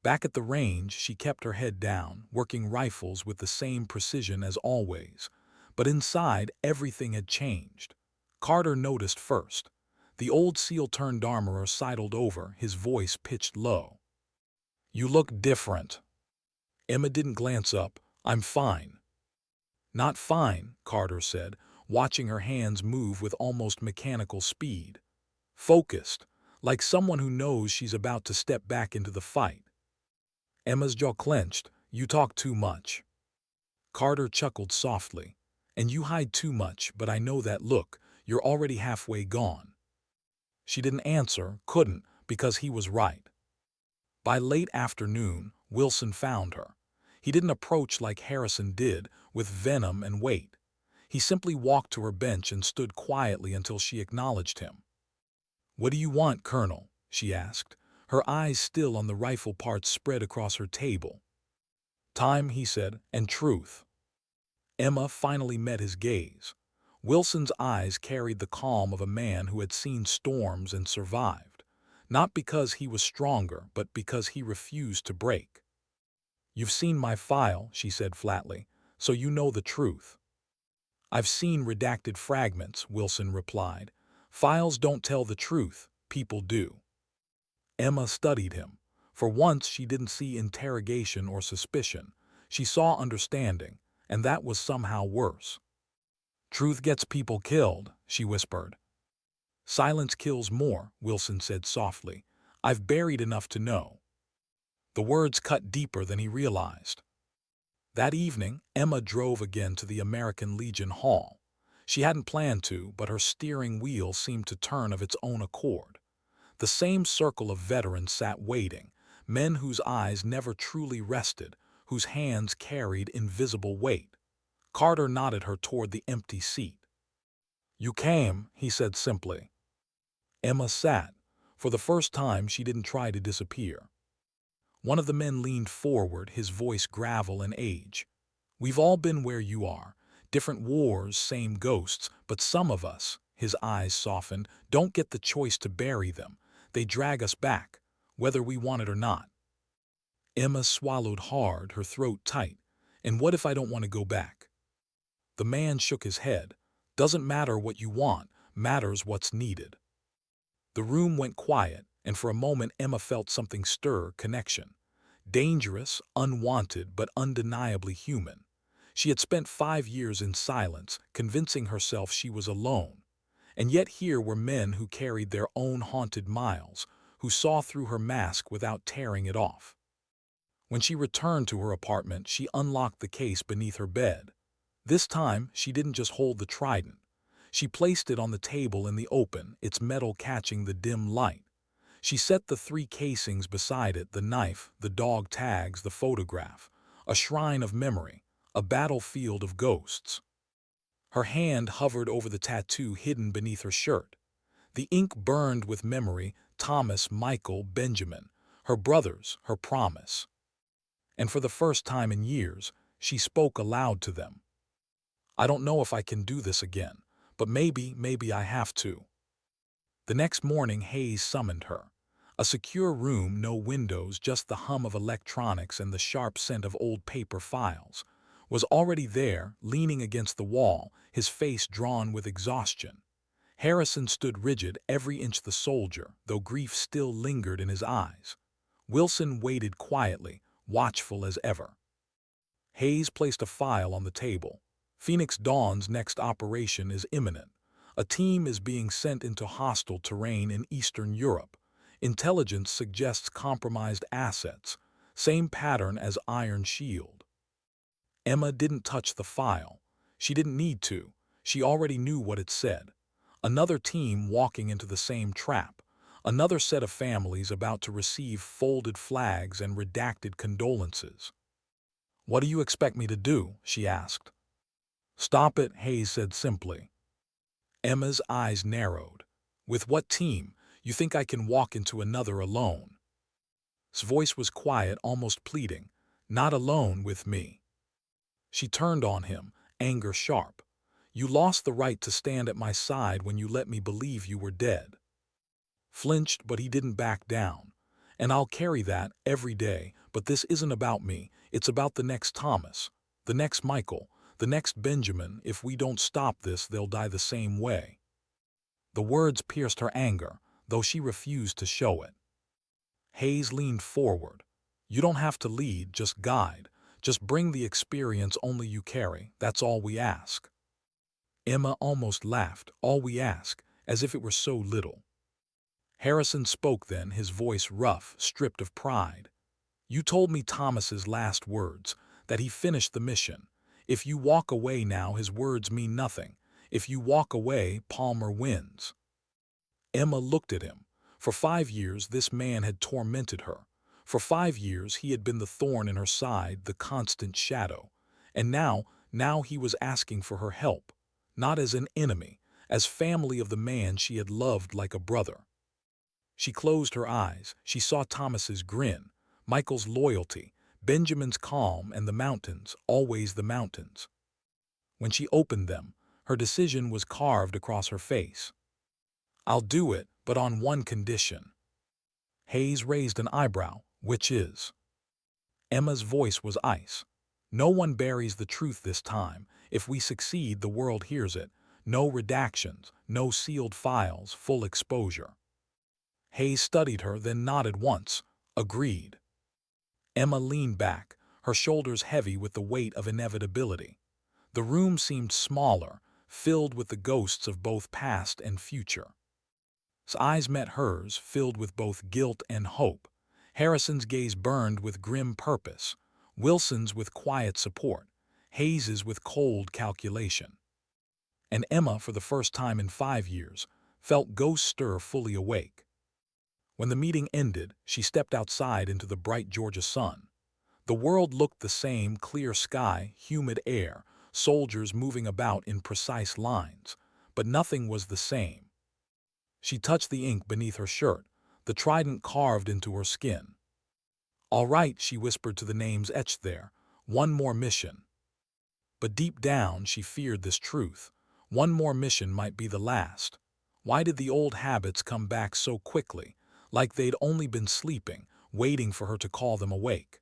Back at the range, she kept her head down, working rifles with the same precision as always. But inside, everything had changed. Carter noticed first. The old SEAL-turned armorer sidled over, his voice pitched low. "You look different." Emma didn't glance up. "I'm fine." "Not fine," Carter said, watching her hands move with almost mechanical speed. Focused, like someone who knows she's about to step back into the fight. Emma's jaw clenched. "You talk too much." Carter chuckled softly. "And you hide too much, but I know that look. You're already halfway gone." She didn't answer, couldn't, because he was right. By late afternoon, Wilson found her. He didn't approach like Harrison did, with venom and weight. He simply walked to her bench and stood quietly until she acknowledged him. "What do you want, Colonel?" she asked, her eyes still on the rifle parts spread across her table. "Time," he said, "and truth." Emma finally met his gaze. Wilson's eyes carried the calm of a man who had seen storms and survived, not because he was stronger, but because he refused to break. "You've seen my file," she said flatly, "so you know the truth." "I've seen redacted fragments," Wilson replied. "Files don't tell the truth, people do." Emma studied him. For once she didn't see interrogation or suspicion. She saw understanding, and that was somehow worse. "Truth gets people killed," she whispered. "Silence kills more," Wilson said softly. "I've buried enough to know." The words cut deeper than he realized. That evening, Emma drove again to the American Legion Hall. She hadn't planned to, but her steering wheel seemed to turn of its own accord. The same circle of veterans sat waiting, men whose eyes never truly rested, whose hands carried invisible weight. Carter nodded her toward the empty seat. "You came," he said simply. Emma sat. For the first time, she didn't try to disappear. One of the men leaned forward, his voice gravel in age. "We've all been where you are. Different wars, same ghosts, but some of us," his eyes softened, "don't get the choice to bury them. They drag us back, whether we want it or not." Emma swallowed hard, her throat tight. "And what if I don't want to go back?" The man shook his head. "Doesn't matter what you want, matters what's needed." The room went quiet, and for a moment Emma felt something stir, connection. Dangerous, unwanted, but undeniably human. She had spent 5 years in silence, convincing herself she was alone. And yet here were men who carried their own haunted miles, who saw through her mask without tearing it off. When she returned to her apartment, she unlocked the case beneath her bed. This time, she didn't just hold the trident. She placed it on the table in the open, its metal catching the dim light. She set the 3 casings beside it, the knife, the dog tags, the photograph, a shrine of memory, a battlefield of ghosts. Her hand hovered over the tattoo hidden beneath her shirt. The ink burned with memory: Thomas, Michael, Benjamin, her brothers, her promise. And for the first time in years, she spoke aloud to them. I don't know if I can do this again, but maybe I have to. The next morning, Hayes summoned her. A secure room, no windows, just the hum of electronics and the sharp scent of old paper files, was already there, leaning against the wall, his face drawn with exhaustion. Harrison stood rigid, every inch the soldier, though grief still lingered in his eyes. Wilson waited quietly, watchful as ever. Hayes placed a file on the table. Phoenix Dawn's next operation is imminent. A team is being sent into hostile terrain in Eastern Europe. Intelligence suggests compromised assets, same pattern as Iron Shield. Emma didn't touch the file. She didn't need to. She already knew what it said. Another team walking into the same trap. Another set of families about to receive folded flags and redacted condolences. "What do you expect me to do?" she asked. "Stop it," Hayes said simply. Emma's eyes narrowed. "With what team? You think I can walk into another alone?" His voice was quiet, almost pleading. "Not alone with me." She turned on him, anger sharp. "You lost the right to stand at my side when you let me believe you were dead." Flinched, but he didn't back down. "And I'll carry that every day, but this isn't about me. It's about the next Thomas, the next Michael, the next Benjamin. If we don't stop this, they'll die the same way." The words pierced her anger, though she refused to show it. Hayes leaned forward. "You don't have to lead, just guide. Just bring the experience only you carry. That's all we ask." Emma almost laughed. "All we ask," as if it were so little. Harrison spoke then, his voice rough, stripped of pride. "You told me Thomas's last words, that he finished the mission. If you walk away now, his words mean nothing. If you walk away, Palmer wins." Emma looked at him. For 5 years this man had tormented her. For 5 years he had been the thorn in her side, the constant shadow. And now he was asking for her help, not as an enemy, as family of the man she had loved like a brother. She closed her eyes. She saw Thomas's grin, Michael's loyalty, Benjamin's calm, and the mountains, always the mountains. When she opened them, her decision was carved across her face. "I'll do it, but on one condition." Hayes raised an eyebrow. "Which is?" Emma's voice was ice. "No one buries the truth this time. If we succeed, the world hears it. No redactions, no sealed files, full exposure." Hayes studied her, then nodded once. "Agreed." Emma leaned back, her shoulders heavy with the weight of inevitability. The room seemed smaller, filled with the ghosts of both past and future. His eyes met hers, filled with both guilt and hope. Harrison's gaze burned with grim purpose, Wilson's with quiet support, Hayes's with cold calculation. And Emma, for the first time in 5 years, felt ghosts stir fully awake. When the meeting ended, she stepped outside into the bright Georgia sun. The world looked the same: clear sky, humid air, soldiers moving about in precise lines. But nothing was the same. She touched the ink beneath her shirt, the trident carved into her skin. "All right," she whispered to the names etched there. "One more mission." But deep down she feared this truth. One more mission might be the last. Why did the old habits come back so quickly, like they'd only been sleeping, waiting for her to call them awake?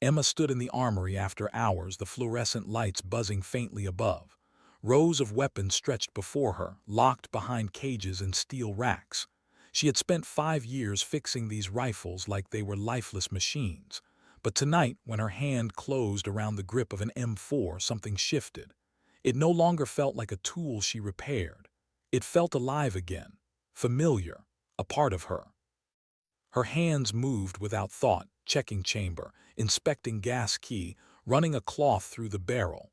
Emma stood in the armory after hours, the fluorescent lights buzzing faintly above. Rows of weapons stretched before her, locked behind cages and steel racks. She had spent 5 years fixing these rifles like they were lifeless machines. But tonight, when her hand closed around the grip of an M4, something shifted. It no longer felt like a tool she repaired. It felt alive again, familiar, a part of her. Her hands moved without thought, checking chamber, inspecting gas key, running a cloth through the barrel.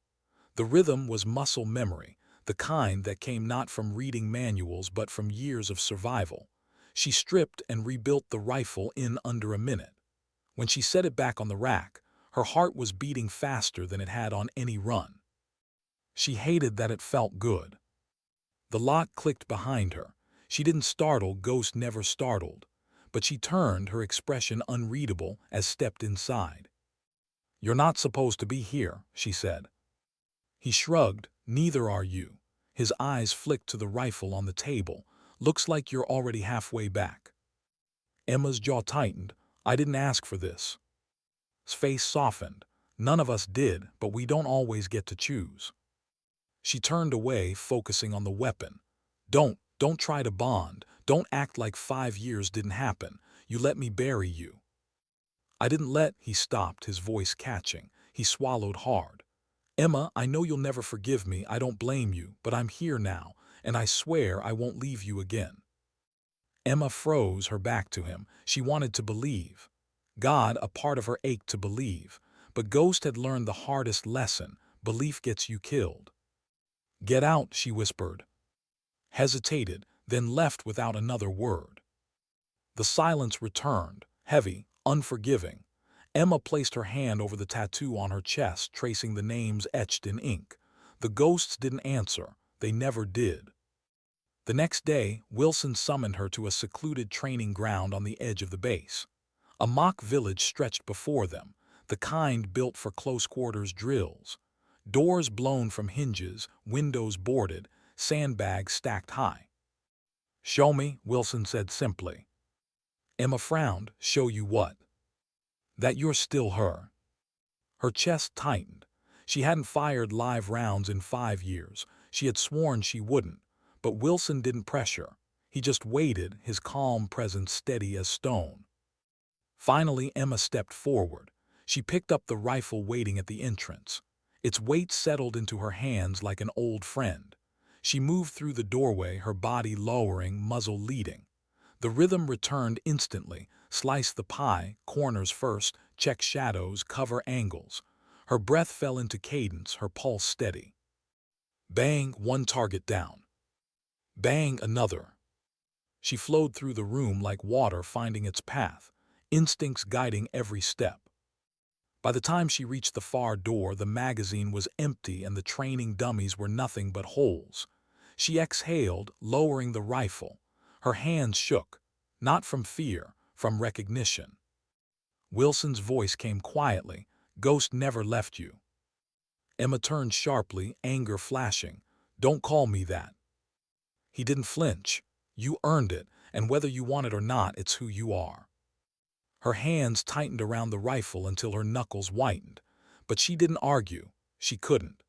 The rhythm was muscle memory, the kind that came not from reading manuals but from years of survival. She stripped and rebuilt the rifle in under a minute. When she set it back on the rack, her heart was beating faster than it had on any run. She hated that it felt good. The lock clicked behind her. She didn't startle, Ghost never startled. But she turned, her expression unreadable, as stepped inside. "You're not supposed to be here," she said. He shrugged. "Neither are you." His eyes flicked to the rifle on the table. "Looks like you're already halfway back." Emma's jaw tightened. "I didn't ask for this." His face softened. "None of us did, but we don't always get to choose." She turned away, focusing on the weapon. Don't try to bond. Don't act like 5 years didn't happen. You let me bury you." "I didn't let—" He stopped, his voice catching. He swallowed hard. "Emma, I know you'll never forgive me. I don't blame you, but I'm here now, and I swear I won't leave you again." Emma froze, her back to him. She wanted to believe. God, a part of her ached to believe. But Ghost had learned the hardest lesson. Belief gets you killed. "Get out," she whispered. Hesitated, then left without another word. The silence returned, heavy, unforgiving. Emma placed her hand over the tattoo on her chest, tracing the names etched in ink. The ghosts didn't answer. They never did. The next day, Wilson summoned her to a secluded training ground on the edge of the base. A mock village stretched before them, the kind built for close-quarters drills. Doors blown from hinges, windows boarded, sandbags stacked high. "Show me," Wilson said simply. Emma frowned. "Show you what?" "That you're still her." Her chest tightened. She hadn't fired live rounds in 5 years. She had sworn she wouldn't. But Wilson didn't pressure. He just waited, his calm presence steady as stone. Finally, Emma stepped forward. She picked up the rifle waiting at the entrance. Its weight settled into her hands like an old friend. She moved through the doorway, her body lowering, muzzle leading. The rhythm returned instantly. Slice the pie, corners first, check shadows, cover angles. Her breath fell into cadence, her pulse steady. Bang, one target down. Bang, another. She flowed through the room like water finding its path, instincts guiding every step. By the time she reached the far door, the magazine was empty and the training dummies were nothing but holes. She exhaled, lowering the rifle. Her hands shook, not from fear, from recognition. Wilson's voice came quietly. "Ghost never left you." Emma turned sharply, anger flashing. "Don't call me that." He didn't flinch. "You earned it, and whether you want it or not, it's who you are." Her hands tightened around the rifle until her knuckles whitened. But she didn't argue. She couldn't.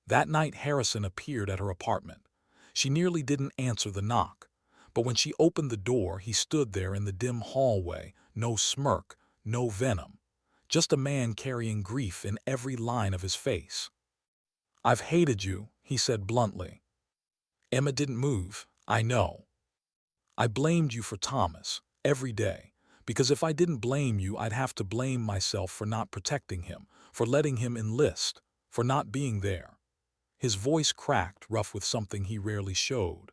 That night Harrison appeared at her apartment. She nearly didn't answer the knock. But when she opened the door, he stood there in the dim hallway, no smirk, no venom. Just a man carrying grief in every line of his face. "I've hated you," he said bluntly. Emma didn't move. "I know. I blamed you for Thomas, every day. Because if I didn't blame you, I'd have to blame myself for not protecting him, for letting him enlist, for not being there." His voice cracked, rough with something he rarely showed.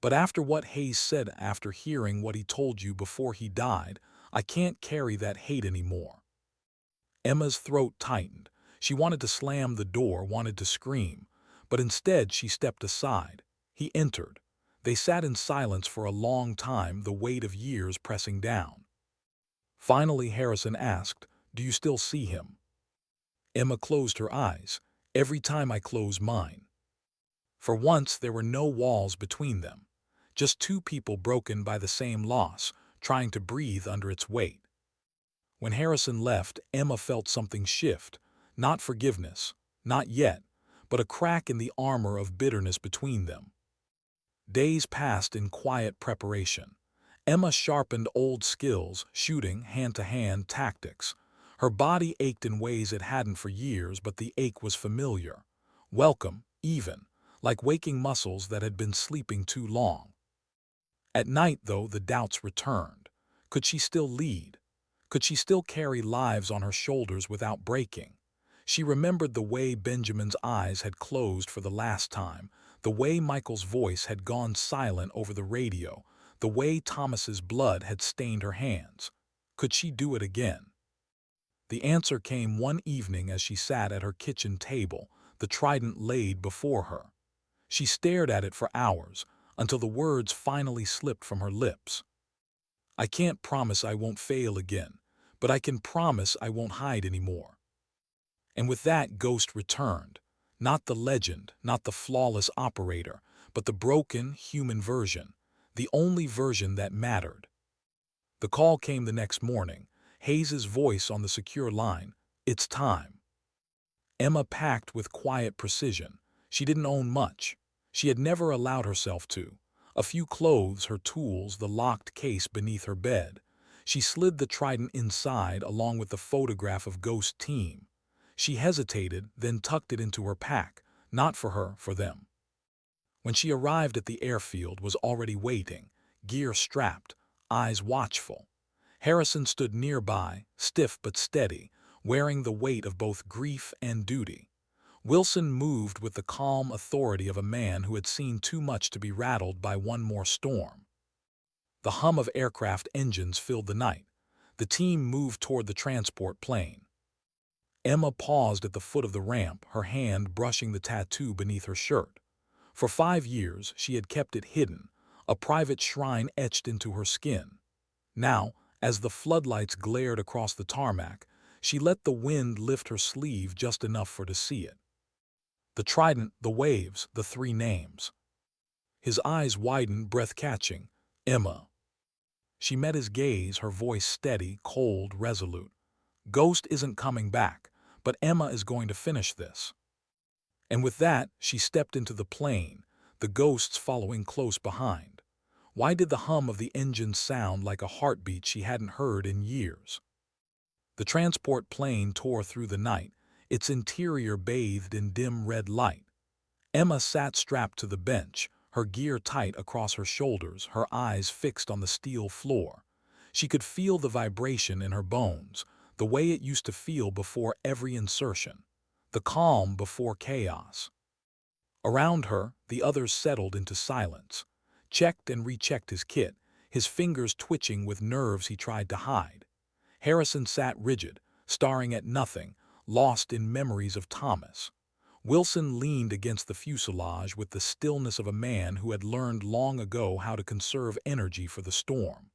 "But after what Hayes said, after hearing what he told you before he died, I can't carry that hate anymore." Emma's throat tightened. She wanted to slam the door, wanted to scream. But instead she stepped aside. He entered. They sat in silence for a long time, the weight of years pressing down. Finally Harrison asked, "Do you still see him?" Emma closed her eyes. "Every time I close mine." For once there were no walls between them. Just two people broken by the same loss, trying to breathe under its weight. When Harrison left, Emma felt something shift. Not forgiveness, not yet, but a crack in the armor of bitterness between them. Days passed in quiet preparation. Emma sharpened old skills, shooting, hand-to-hand tactics. Her body ached in ways it hadn't for years, but the ache was familiar. Welcome, even, like waking muscles that had been sleeping too long. At night, though, the doubts returned. Could she still lead? Could she still carry lives on her shoulders without breaking? She remembered the way Benjamin's eyes had closed for the last time, the way Michael's voice had gone silent over the radio, the way Thomas's blood had stained her hands. Could she do it again? The answer came one evening as she sat at her kitchen table, the trident laid before her. She stared at it for hours, until the words finally slipped from her lips. I can't promise I won't fail again, but I can promise I won't hide anymore. And with that, Ghost returned. Not the legend, not the flawless operator, but the broken, human version. The only version that mattered. The call came the next morning. Hayes's voice on the secure line. It's time. Emma packed with quiet precision. She didn't own much. She had never allowed herself to. A few clothes, her tools, the locked case beneath her bed. She slid the trident inside along with the photograph of Ghost's team. She hesitated, then tucked it into her pack, not for her, for them. When she arrived at the airfield, was already waiting, gear strapped, eyes watchful. Harrison stood nearby, stiff but steady, wearing the weight of both grief and duty. Wilson moved with the calm authority of a man who had seen too much to be rattled by one more storm. The hum of aircraft engines filled the night. The team moved toward the transport plane. Emma paused at the foot of the ramp, her hand brushing the tattoo beneath her shirt. For 5 years, she had kept it hidden, a private shrine etched into her skin. Now, as the floodlights glared across the tarmac, she let the wind lift her sleeve just enough for her to see it. The trident, the waves, the 3 names. His eyes widened, breath-catching. Emma. She met his gaze, her voice steady, cold, resolute. Ghost isn't coming back, but Emma is going to finish this. And with that, she stepped into the plane, the ghosts following close behind. Why did the hum of the engine sound like a heartbeat she hadn't heard in years? The transport plane tore through the night, its interior bathed in dim red light. Emma sat strapped to the bench, her gear tight across her shoulders, her eyes fixed on the steel floor. She could feel the vibration in her bones, the way it used to feel before every insertion, the calm before chaos. Around her, the others settled into silence, checked and rechecked his kit, his fingers twitching with nerves he tried to hide. Harrison sat rigid, staring at nothing, lost in memories of Thomas. Wilson leaned against the fuselage with the stillness of a man who had learned long ago how to conserve energy for the storm.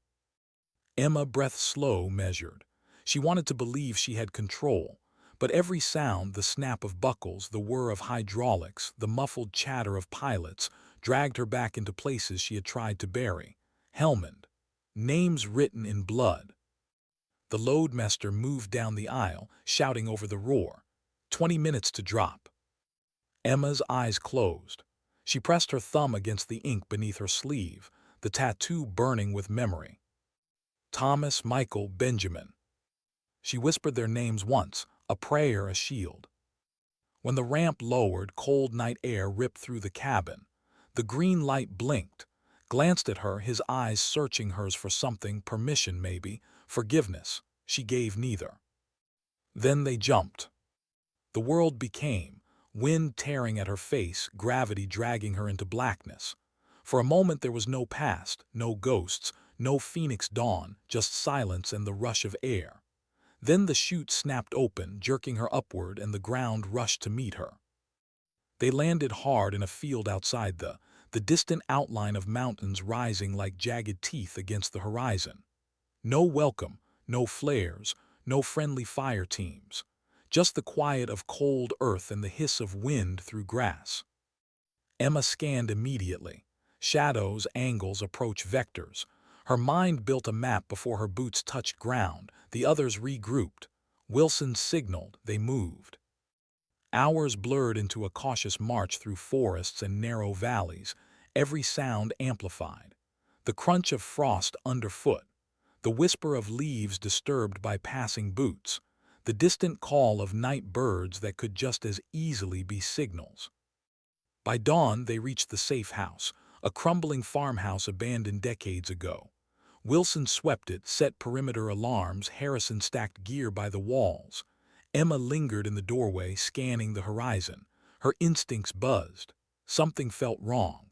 Emma, breath slow, measured. She wanted to believe she had control, but every sound, the snap of buckles, the whir of hydraulics, the muffled chatter of pilots, dragged her back into places she had tried to bury. Helmand. Names written in blood. The loadmaster moved down the aisle, shouting over the roar. 20 minutes to drop. Emma's eyes closed. She pressed her thumb against the ink beneath her sleeve, the tattoo burning with memory. Thomas, Michael, Benjamin. She whispered their names once, a prayer, a shield. When the ramp lowered, cold night air ripped through the cabin. The green light blinked, glanced at her, his eyes searching hers for something, permission maybe, forgiveness. She gave neither. Then they jumped. The world became, wind tearing at her face, gravity dragging her into blackness. For a moment there was no past, no ghosts, no phoenix dawn, just silence and the rush of air. Then the chute snapped open, jerking her upward, and the ground rushed to meet her. They landed hard in a field outside the distant outline of mountains rising like jagged teeth against the horizon. No welcome, no flares, no friendly fire teams. Just the quiet of cold earth and the hiss of wind through grass. Emma scanned immediately. Shadows, angles, approach vectors. Her mind built a map before her boots touched ground. The others regrouped. Wilson signaled. They moved. Hours blurred into a cautious march through forests and narrow valleys, every sound amplified. The crunch of frost underfoot, the whisper of leaves disturbed by passing boots, the distant call of night birds that could just as easily be signals. By dawn, they reached the safe house, a crumbling farmhouse abandoned decades ago. Wilson swept it, set perimeter alarms, Harrison stacked gear by the walls. Emma lingered in the doorway, scanning the horizon. Her instincts buzzed. Something felt wrong.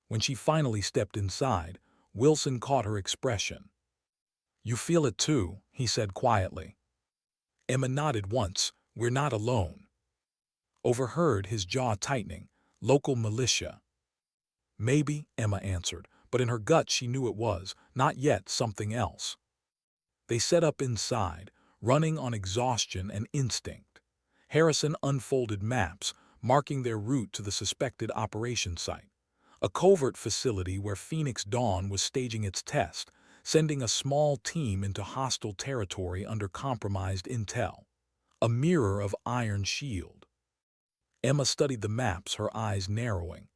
When she finally stepped inside, Wilson caught her expression. "You feel it too," he said quietly. Emma nodded once. "We're not alone." Overheard, his jaw tightening. "Local militia." "Maybe," Emma answered, but in her gut she knew it was, not yet, something else. They set up inside, running on exhaustion and instinct. Harrison unfolded maps, marking their route to the suspected operation site, a covert facility where Phoenix Dawn was staging its test, sending a small team into hostile territory under compromised intel. A mirror of iron shield. Emma studied the maps, her eyes narrowing.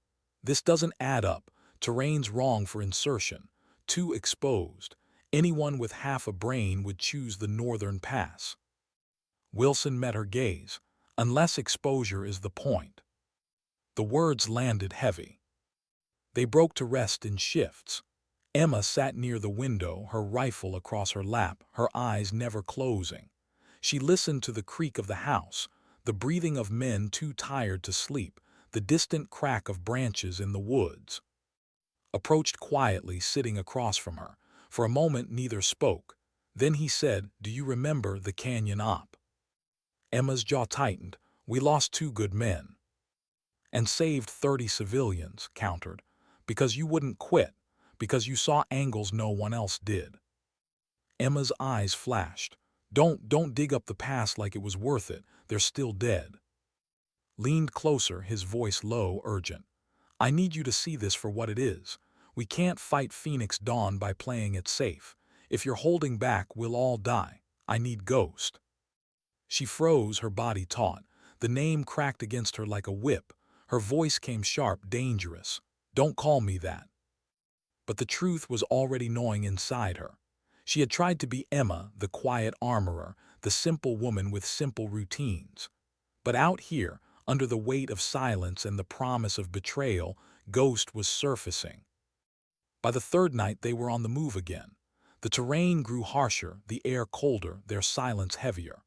This doesn't add up. Terrain's wrong for insertion. Too exposed. Anyone with half a brain would choose the northern pass. Wilson met her gaze. "Unless exposure is the point." The words landed heavy. They broke to rest in shifts. Emma sat near the window, her rifle across her lap, her eyes never closing. She listened to the creak of the house, the breathing of men too tired to sleep, the distant crack of branches in the woods. Approached quietly, sitting across from her. For a moment neither spoke. Then he said, "Do you remember the canyon op?" Emma's jaw tightened. "We lost 2 good men." "And saved 30 civilians," countered. "Because you wouldn't quit. Because you saw angles no one else did." Emma's eyes flashed. Don't dig up the past like it was worth it. They're still dead." Leaned closer, his voice low, urgent. "I need you to see this for what it is. We can't fight Phoenix Dawn by playing it safe. If you're holding back, we'll all die. I need Ghost." She froze, her body taut. The name cracked against her like a whip. Her voice came sharp, dangerous. "Don't call me that." But the truth was already gnawing inside her. She had tried to be Emma, the quiet armorer, the simple woman with simple routines. But out here, under the weight of silence and the promise of betrayal, Ghost was surfacing. By the 3rd night they were on the move again. The terrain grew harsher, the air colder, their silence heavier.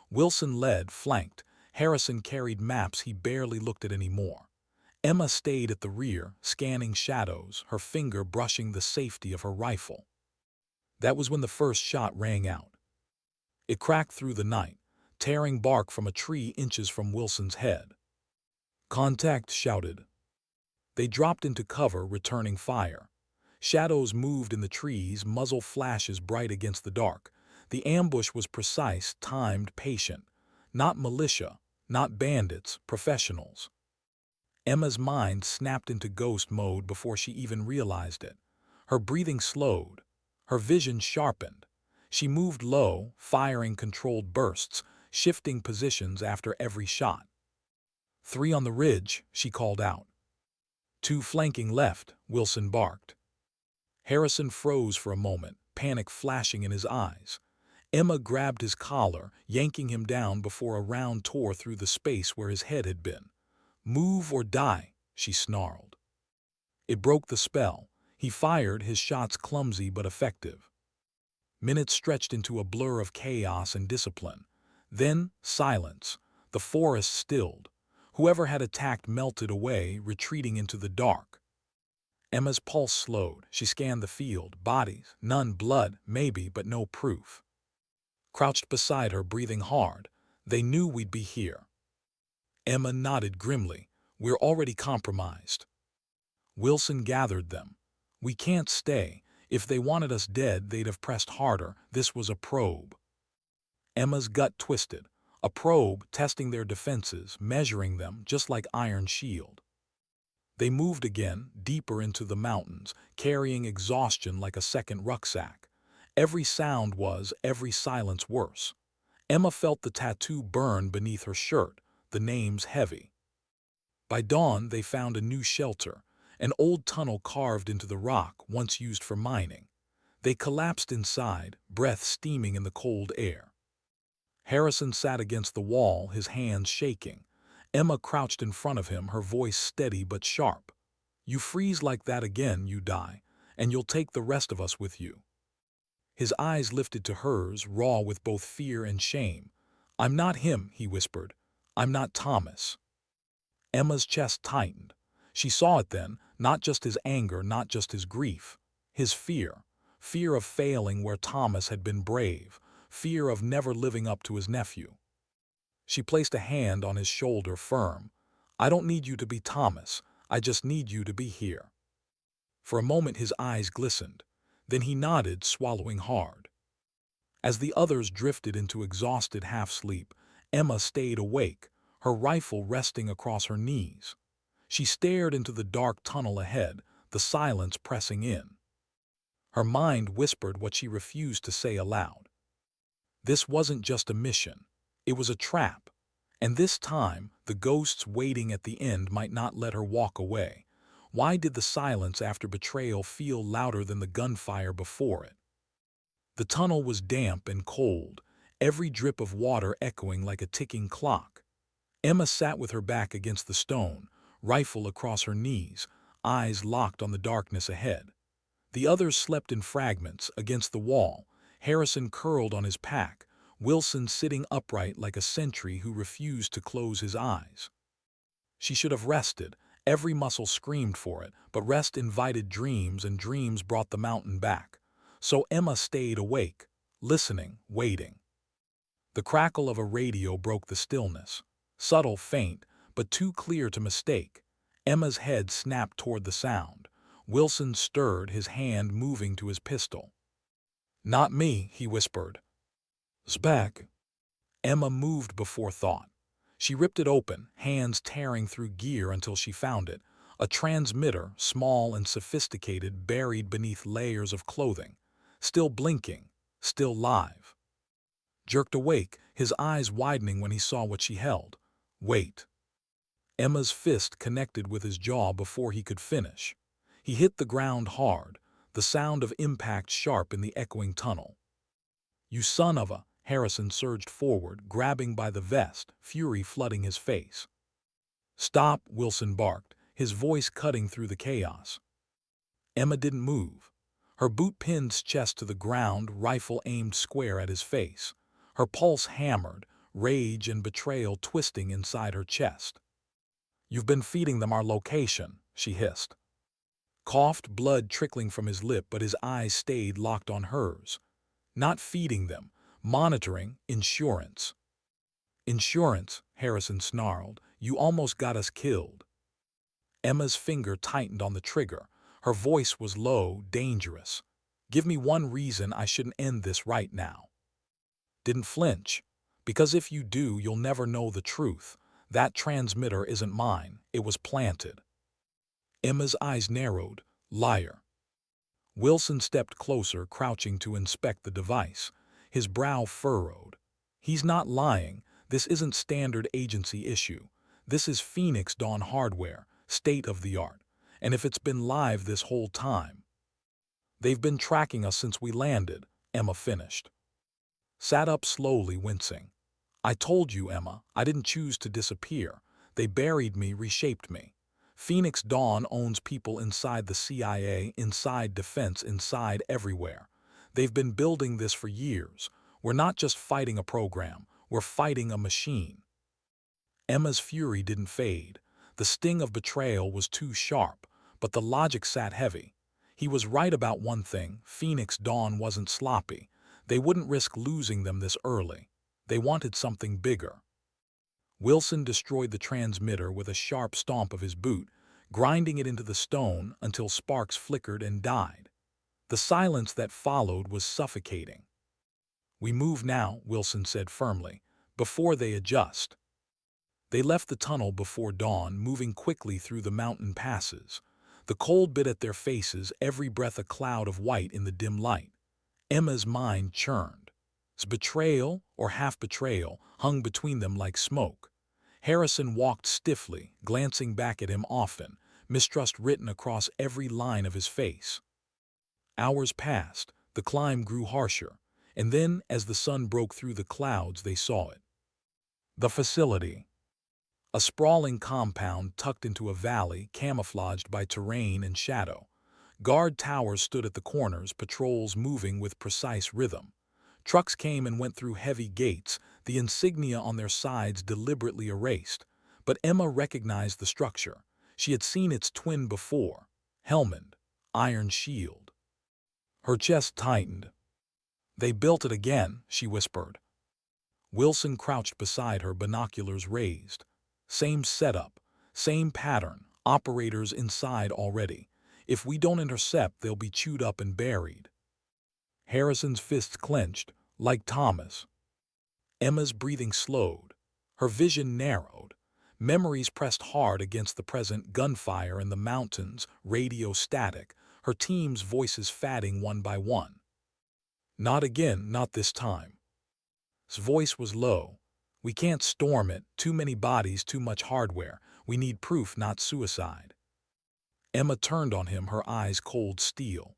Wilson led, flanked. Harrison carried maps he barely looked at anymore. Emma stayed at the rear, scanning shadows, her finger brushing the safety of her rifle. That was when the first shot rang out. It cracked through the night, tearing bark from a tree inches from Wilson's head. "Contact," shouted. They dropped into cover, returning fire. Shadows moved in the trees, muzzle flashes bright against the dark. The ambush was precise, timed, patient. Not militia, not bandits, professionals. Emma's mind snapped into ghost mode before she even realized it. Her breathing slowed. Her vision sharpened. She moved low, firing controlled bursts, shifting positions after every shot. 3 on the ridge, she called out. 2 flanking left, Wilson barked. Harrison froze for a moment, panic flashing in his eyes. Emma grabbed his collar, yanking him down before a round tore through the space where his head had been. "Move or die," she snarled. It broke the spell. He fired, his shots clumsy but effective. Minutes stretched into a blur of chaos and discipline. Then, silence. The forest stilled. Whoever had attacked melted away, retreating into the dark. Emma's pulse slowed. She scanned the field. Bodies, none, blood, maybe, but no proof. Crouched beside her, breathing hard. "They knew we'd be here." Emma nodded grimly. "We're already compromised." Wilson gathered them. "We can't stay. If they wanted us dead, they'd have pressed harder. This was a probe." Emma's gut twisted. A probe, testing their defenses, measuring them, just like Iron Shield. They moved again, deeper into the mountains, carrying exhaustion like a second rucksack. Every sound was, every silence worse. Emma felt the tattoo burn beneath her shirt, the names heavy. By dawn, they found a new shelter, an old tunnel carved into the rock once used for mining. They collapsed inside, breath steaming in the cold air. Harrison sat against the wall, his hands shaking. Emma crouched in front of him, her voice steady but sharp. "You freeze like that again, you die, and you'll take the rest of us with you." His eyes lifted to hers, raw with both fear and shame. "I'm not him," he whispered. "I'm not Thomas." Emma's chest tightened. She saw it then, not just his anger, not just his grief. His fear. Fear of failing where Thomas had been brave. Fear of never living up to his nephew. She placed a hand on his shoulder, firm. "I don't need you to be Thomas. I just need you to be here." For a moment his eyes glistened. Then he nodded, swallowing hard. As the others drifted into exhausted half-sleep, Emma stayed awake, her rifle resting across her knees. She stared into the dark tunnel ahead, the silence pressing in. Her mind whispered what she refused to say aloud. This wasn't just a mission. It was a trap. And this time, the ghosts waiting at the end might not let her walk away. Why did the silence after betrayal feel louder than the gunfire before it? The tunnel was damp and cold, every drip of water echoing like a ticking clock. Emma sat with her back against the stone, rifle across her knees, eyes locked on the darkness ahead. The others slept in fragments against the wall, Harrison curled on his pack, Wilson sitting upright like a sentry who refused to close his eyes. She should have rested. Every muscle screamed for it, but rest invited dreams, and dreams brought the mountain back. So Emma stayed awake, listening, waiting. The crackle of a radio broke the stillness. Subtle, faint, but too clear to mistake. Emma's head snapped toward the sound. Wilson stirred, his hand moving to his pistol. "Not me," he whispered. "Zback." Emma moved before thought. She ripped it open, hands tearing through gear until she found it. A transmitter, small and sophisticated, buried beneath layers of clothing. Still blinking, still live. Jerked awake, his eyes widening when he saw what she held. "Wait." Emma's fist connected with his jaw before he could finish. He hit the ground hard, the sound of impact sharp in the echoing tunnel. "You son of a—" Harrison surged forward, grabbing by the vest, fury flooding his face. "Stop," Wilson barked, his voice cutting through the chaos. Emma didn't move. Her boot pinned his chest to the ground, rifle aimed square at his face. Her pulse hammered, rage and betrayal twisting inside her chest. "You've been feeding them our location," she hissed. Coughed, blood trickling from his lip, but his eyes stayed locked on hers. "Not feeding them. Monitoring. Insurance." "Insurance," Harrison snarled. "You almost got us killed." Emma's finger tightened on the trigger. Her voice was low, dangerous. "Give me one reason I shouldn't end this right now." Didn't flinch. "Because if you do, you'll never know the truth. That transmitter isn't mine. It was planted." Emma's eyes narrowed. "Liar." Wilson stepped closer, crouching to inspect the device. His brow furrowed. "He's not lying. This isn't standard agency issue. This is Phoenix Dawn hardware, state-of-the-art. And if it's been live this whole time—" "They've been tracking us since we landed," Emma finished. Sat up slowly, wincing. "I told you, Emma, I didn't choose to disappear. They buried me, reshaped me. Phoenix Dawn owns people inside the CIA, inside defense, inside everywhere. They've been building this for years. We're not just fighting a program, we're fighting a machine." Emma's fury didn't fade. The sting of betrayal was too sharp, but the logic sat heavy. He was right about one thing: Phoenix Dawn wasn't sloppy. They wouldn't risk losing them this early. They wanted something bigger. Wilson destroyed the transmitter with a sharp stomp of his boot, grinding it into the stone until sparks flickered and died. The silence that followed was suffocating. "We move now," Wilson said firmly, "before they adjust." They left the tunnel before dawn, moving quickly through the mountain passes. The cold bit at their faces, every breath a cloud of white in the dim light. Emma's mind churned. Betrayal or half-betrayal hung between them like smoke. Harrison walked stiffly, glancing back at him often, mistrust written across every line of his face. Hours passed, the climb grew harsher, and then, as the sun broke through the clouds, they saw it. The facility. A sprawling compound tucked into a valley camouflaged by terrain and shadow. Guard towers stood at the corners, patrols moving with precise rhythm. Trucks came and went through heavy gates, the insignia on their sides deliberately erased. But Emma recognized the structure. She had seen its twin before. Helmet, iron shield. Her chest tightened. "They built it again," she whispered. Wilson crouched beside her, binoculars raised. Same setup, same pattern, operators inside already. If we don't intercept, they'll be chewed up and buried. Harrison's fists clenched, like Thomas. Emma's breathing slowed. Her vision narrowed. Memories pressed hard against the present, gunfire in the mountains, radio static, her team's voices fading one by one. "Not again, not this time." His voice was low. "We can't storm it, too many bodies, too much hardware. We need proof, not suicide." Emma turned on him, her eyes cold steel.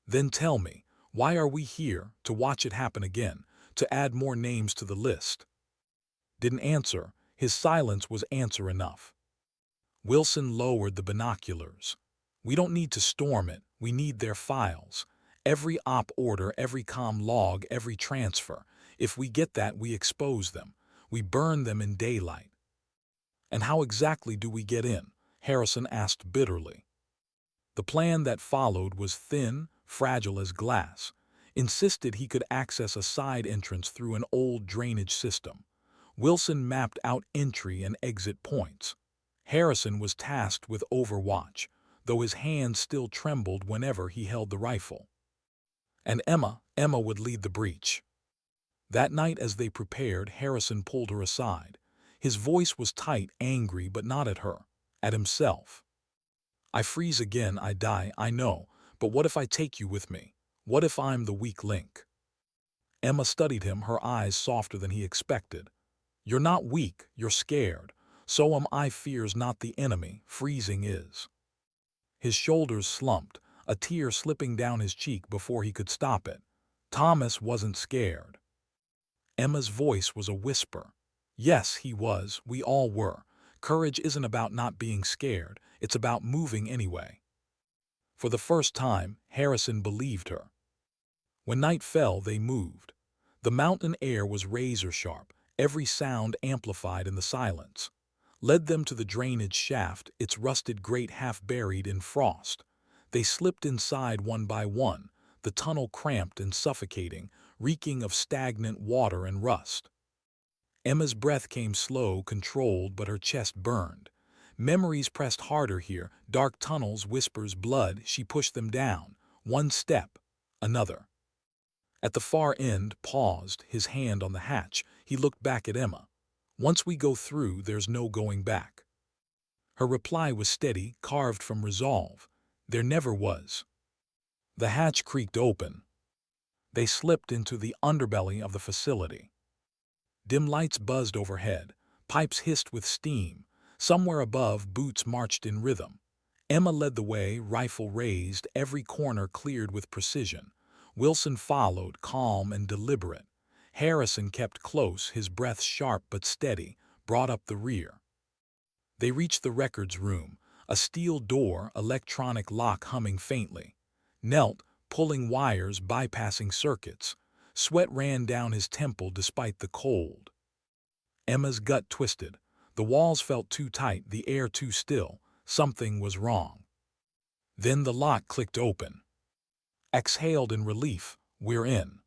"Then tell me, why are we here? To watch it happen again? To add more names to the list?" Didn't answer. His silence was answer enough. Wilson lowered the binoculars. "We don't need to storm it. We need their files. Every op order, every comm log, every transfer. If we get that, we expose them. We burn them in daylight." "And how exactly do we get in?" Harrison asked bitterly. The plan that followed was thin, fragile as glass. Insisted he could access a side entrance through an old drainage system. Wilson mapped out entry and exit points. Harrison was tasked with overwatch, though his hands still trembled whenever he held the rifle. And Emma would lead the breach. That night, as they prepared, Harrison pulled her aside. His voice was tight, angry, but not at her, at himself. "I freeze again, I die, I know, but what if I take you with me? What if I'm the weak link?" Emma studied him, her eyes softer than he expected. "You're not weak, you're scared. So am I. Fear's not the enemy, freezing is." His shoulders slumped, a tear slipping down his cheek before he could stop it. Thomas wasn't scared. Emma's voice was a whisper. Yes, he was, we all were. Courage isn't about not being scared, it's about moving anyway. For the first time, Harrison believed her. When night fell, they moved. The mountain air was razor-sharp, every sound amplified in the silence. Led them to the drainage shaft, its rusted grate half buried in frost. They slipped inside one by one, the tunnel cramped and suffocating, reeking of stagnant water and rust. Emma's breath came slow, controlled, but her chest burned. Memories pressed harder here, dark tunnels, whispers, blood. She pushed them down. One step, another. At the far end, paused, his hand on the hatch. He looked back at Emma. "Once we go through, there's no going back." Her reply was steady, carved from resolve. "There never was." The hatch creaked open. They slipped into the underbelly of the facility. Dim lights buzzed overhead. Pipes hissed with steam. Somewhere above, boots marched in rhythm. Emma led the way, rifle raised, every corner cleared with precision. Wilson followed, calm and deliberate. Harrison kept close, his breath sharp but steady, brought up the rear. They reached the records room, a steel door, electronic lock humming faintly. Knelt, pulling wires, bypassing circuits. Sweat ran down his temple despite the cold. Emma's gut twisted. The walls felt too tight, the air too still. Something was wrong. Then the lock clicked open. Exhaled in relief. "We're in."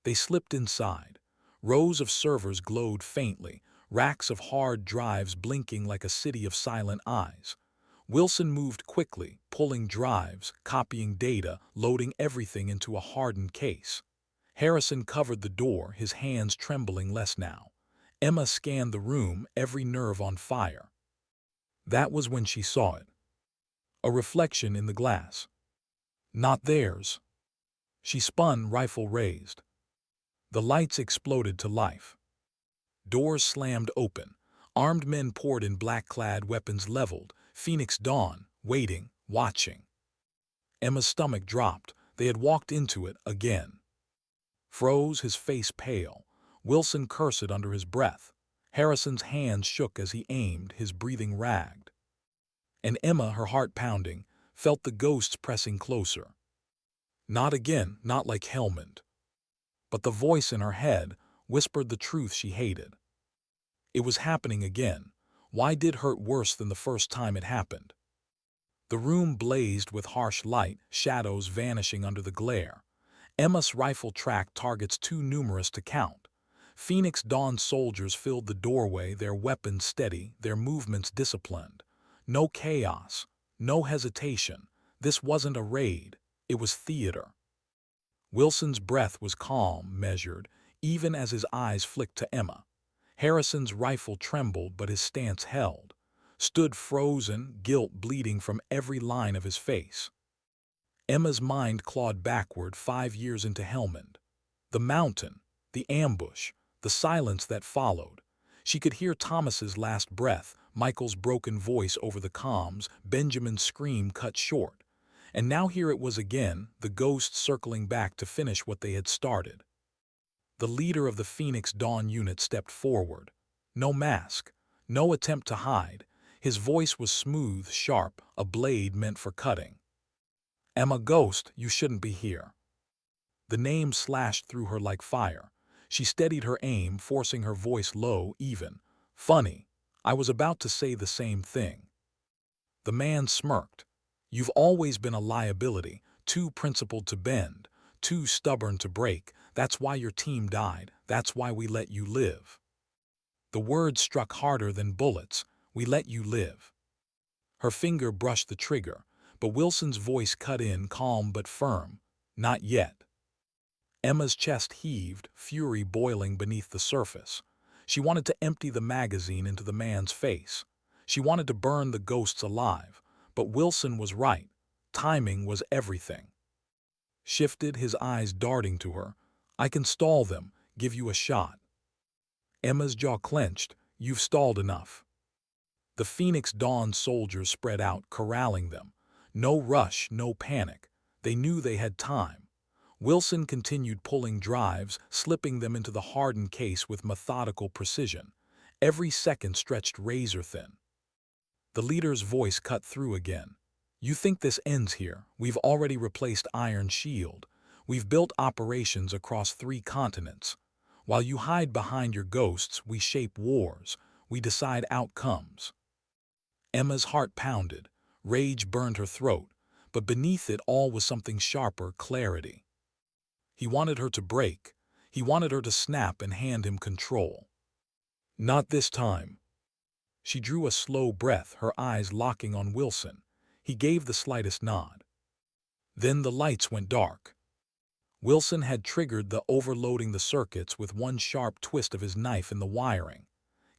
They slipped inside. Rows of servers glowed faintly, racks of hard drives blinking like a city of silent eyes. Wilson moved quickly, pulling drives, copying data, loading everything into a hardened case. Harrison covered the door, his hands trembling less now. Emma scanned the room, every nerve on fire. That was when she saw it. A reflection in the glass. Not theirs. She spun, rifle raised. The lights exploded to life. Doors slammed open. Armed men poured in, black-clad, weapons leveled. Phoenix dawn, waiting, watching. Emma's stomach dropped. They had walked into it again. Froze, his face pale. Wilson cursed under his breath. Harrison's hands shook as he aimed, his breathing ragged. And Emma, her heart pounding, felt the ghosts pressing closer. Not again, not like Helmond. But the voice in her head whispered the truth she hated. It was happening again. Why did it hurt worse than the first time it happened? The room blazed with harsh light, shadows vanishing under the glare. Emma's rifle tracked targets too numerous to count. Phoenix Dawn soldiers filled the doorway, their weapons steady, their movements disciplined. No chaos, no hesitation. This wasn't a raid, it was theater. Wilson's breath was calm, measured, even as his eyes flicked to Emma. Harrison's rifle trembled, but his stance held. Stood frozen, guilt bleeding from every line of his face. Emma's mind clawed backward 5 years into Helmond. The mountain, the ambush, the silence that followed. She could hear Thomas's last breath, Michael's broken voice over the comms, Benjamin's scream cut short. And now here it was again, the ghosts circling back to finish what they had started. The leader of the Phoenix Dawn unit stepped forward. No mask, no attempt to hide. His voice was smooth, sharp, a blade meant for cutting. "Emma Ghost, you shouldn't be here." The name slashed through her like fire. She steadied her aim, forcing her voice low, even. "Funny, I was about to say the same thing." The man smirked. "You've always been a liability, too principled to bend, too stubborn to break. That's why your team died. That's why we let you live." The words struck harder than bullets. "We let you live." Her finger brushed the trigger, but Wilson's voice cut in, calm but firm. "Not yet." Emma's chest heaved, fury boiling beneath the surface. She wanted to empty the magazine into the man's face. She wanted to burn the ghosts alive. But Wilson was right. Timing was everything. Shifted, his eyes darting to her. "I can stall them, give you a shot." Emma's jaw clenched. "You've stalled enough." The Phoenix Dawn soldiers spread out, corralling them. No rush, no panic. They knew they had time. Wilson continued pulling drives, slipping them into the hardened case with methodical precision. Every second stretched razor-thin. The leader's voice cut through again. "You think this ends here? We've already replaced Iron Shield. We've built operations across 3 continents. While you hide behind your ghosts, we shape wars. We decide outcomes." Emma's heart pounded. Rage burned her throat. But beneath it all was something sharper, clarity. He wanted her to break. He wanted her to snap and hand him control. "Not this time." She drew a slow breath, her eyes locking on Wilson. He gave the slightest nod. Then the lights went dark. Wilson had triggered the overloading the circuits with one sharp twist of his knife in the wiring.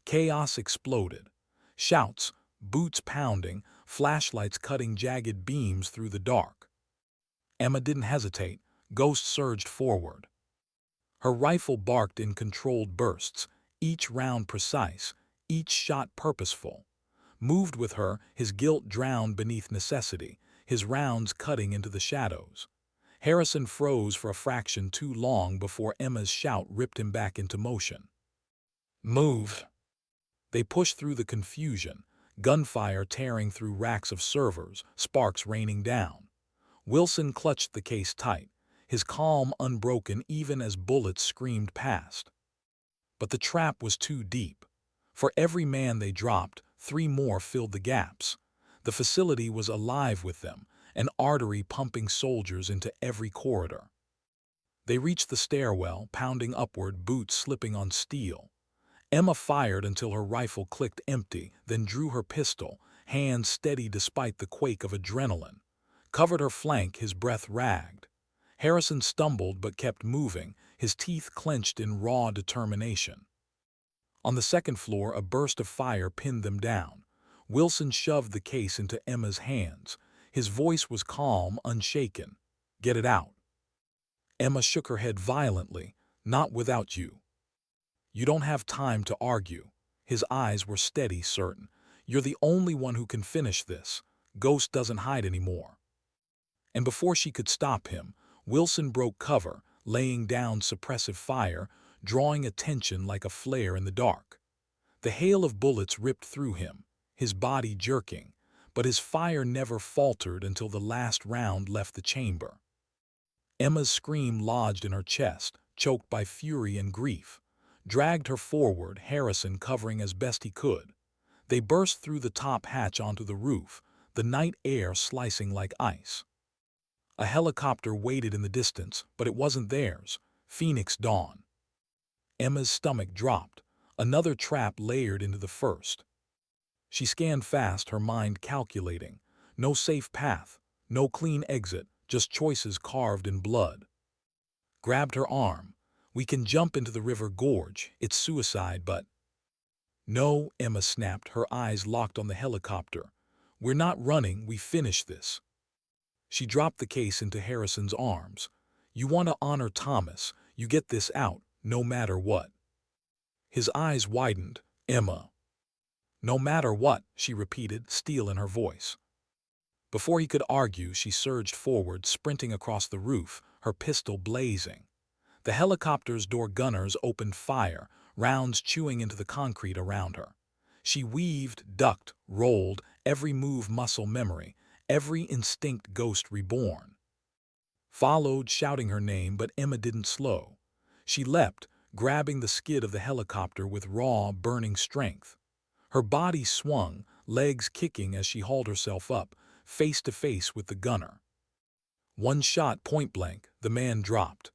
Chaos exploded. Shouts, boots pounding, flashlights cutting jagged beams through the dark. Emma didn't hesitate. Ghost surged forward. Her rifle barked in controlled bursts, each round precise, each shot purposeful. Moved with her, his guilt drowned beneath necessity, his rounds cutting into the shadows. Harrison froze for a fraction too long before Emma's shout ripped him back into motion. "Move!" They pushed through the confusion, gunfire tearing through racks of servers, sparks raining down. Wilson clutched the case tight, his calm unbroken even as bullets screamed past. But the trap was too deep. For every man they dropped, 3 more filled the gaps. The facility was alive with them, an artery pumping soldiers into every corridor. They reached the stairwell, pounding upward, boots slipping on steel. Emma fired until her rifle clicked empty, then drew her pistol, hands steady despite the quake of adrenaline. Covered her flank, his breath ragged. Harrison stumbled but kept moving, his teeth clenched in raw determination. On the 2nd floor, a burst of fire pinned them down. Wilson shoved the case into Emma's hands. His voice was calm, unshaken. "Get it out." Emma shook her head violently. "Not without you." "You don't have time to argue." His eyes were steady, certain. "You're the only one who can finish this. Ghost doesn't hide anymore." And before she could stop him, Wilson broke cover, laying down suppressive fire, drawing attention like a flare in the dark. The hail of bullets ripped through him, his body jerking, but his fire never faltered until the last round left the chamber. Emma's scream lodged in her chest, choked by fury and grief. Dragged her forward, Harrison covering as best he could. They burst through the top hatch onto the roof, the night air slicing like ice. A helicopter waited in the distance, but it wasn't theirs. Phoenix Dawn. Emma's stomach dropped, another trap layered into the first. She scanned fast, her mind calculating. No safe path, no clean exit, just choices carved in blood. Grabbed her arm. "We can jump into the river gorge. It's suicide, but—" "No," Emma snapped, her eyes locked on the helicopter. "We're not running, we finish this." She dropped the case into Harrison's arms. "You want to honor Thomas, you get this out, no matter what." His eyes widened. "Emma." "No matter what," she repeated, steel in her voice. Before he could argue, she surged forward, sprinting across the roof, her pistol blazing. The helicopter's door gunners opened fire, rounds chewing into the concrete around her. She weaved, ducked, rolled, every move muscle memory, every instinct ghost reborn. Followed, shouting her name, but Emma didn't slow. She leapt, grabbing the skid of the helicopter with raw, burning strength. Her body swung, legs kicking as she hauled herself up, face to face with the gunner. One shot point blank, the man dropped.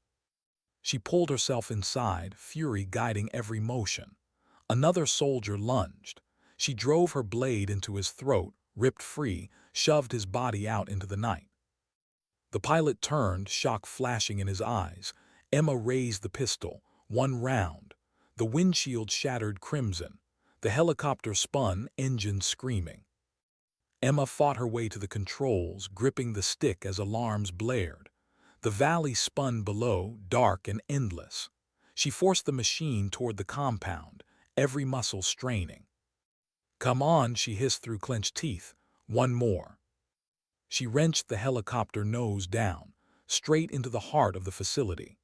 She pulled herself inside, fury guiding every motion. Another soldier lunged. She drove her blade into his throat, ripped free, shoved his body out into the night. The pilot turned, shock flashing in his eyes. Emma raised the pistol. One round. The windshield shattered crimson. The helicopter spun, engine screaming. Emma fought her way to the controls, gripping the stick as alarms blared. The valley spun below, dark and endless. She forced the machine toward the compound, every muscle straining. "Come on," she hissed through clenched teeth. "One more." She wrenched the helicopter nose down, straight into the heart of the facility.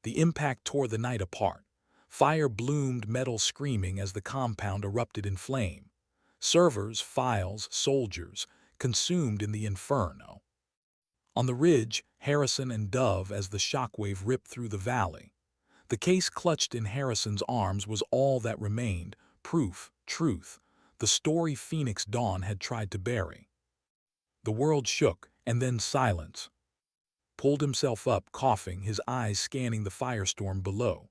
The impact tore the night apart. Fire bloomed, metal screaming as the compound erupted in flame. Servers, files, soldiers, consumed in the inferno. On the ridge, Harrison and Dove as the shockwave ripped through the valley. The case clutched in Harrison's arms was all that remained, proof, truth, the story Phoenix Dawn had tried to bury. The world shook, and then silence. Pulled himself up, coughing, his eyes scanning the firestorm below.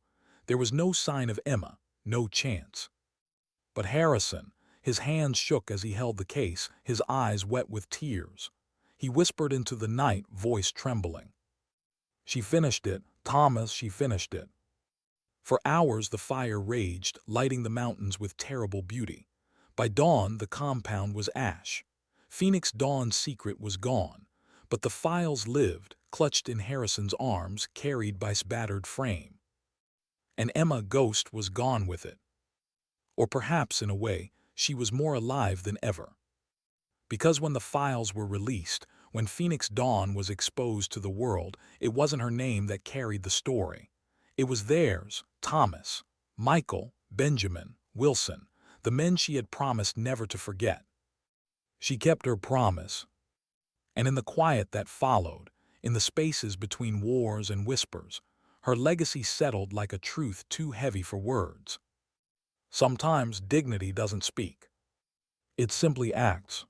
There was no sign of Emma, no chance. But Harrison, his hands shook as he held the case, his eyes wet with tears. He whispered into the night, voice trembling. "She finished it, Thomas, she finished it." For hours the fire raged, lighting the mountains with terrible beauty. By dawn the compound was ash. Phoenix Dawn's secret was gone, but the files lived, clutched in Harrison's arms, carried by battered frame. And Emma Ghost was gone with it. Or perhaps, in a way, she was more alive than ever. Because when the files were released, when Phoenix Dawn was exposed to the world, it wasn't her name that carried the story. It was theirs, Thomas, Michael, Benjamin, Wilson, the men she had promised never to forget. She kept her promise. And in the quiet that followed, in the spaces between wars and whispers, her legacy settled like a truth too heavy for words. Sometimes dignity doesn't speak. It simply acts.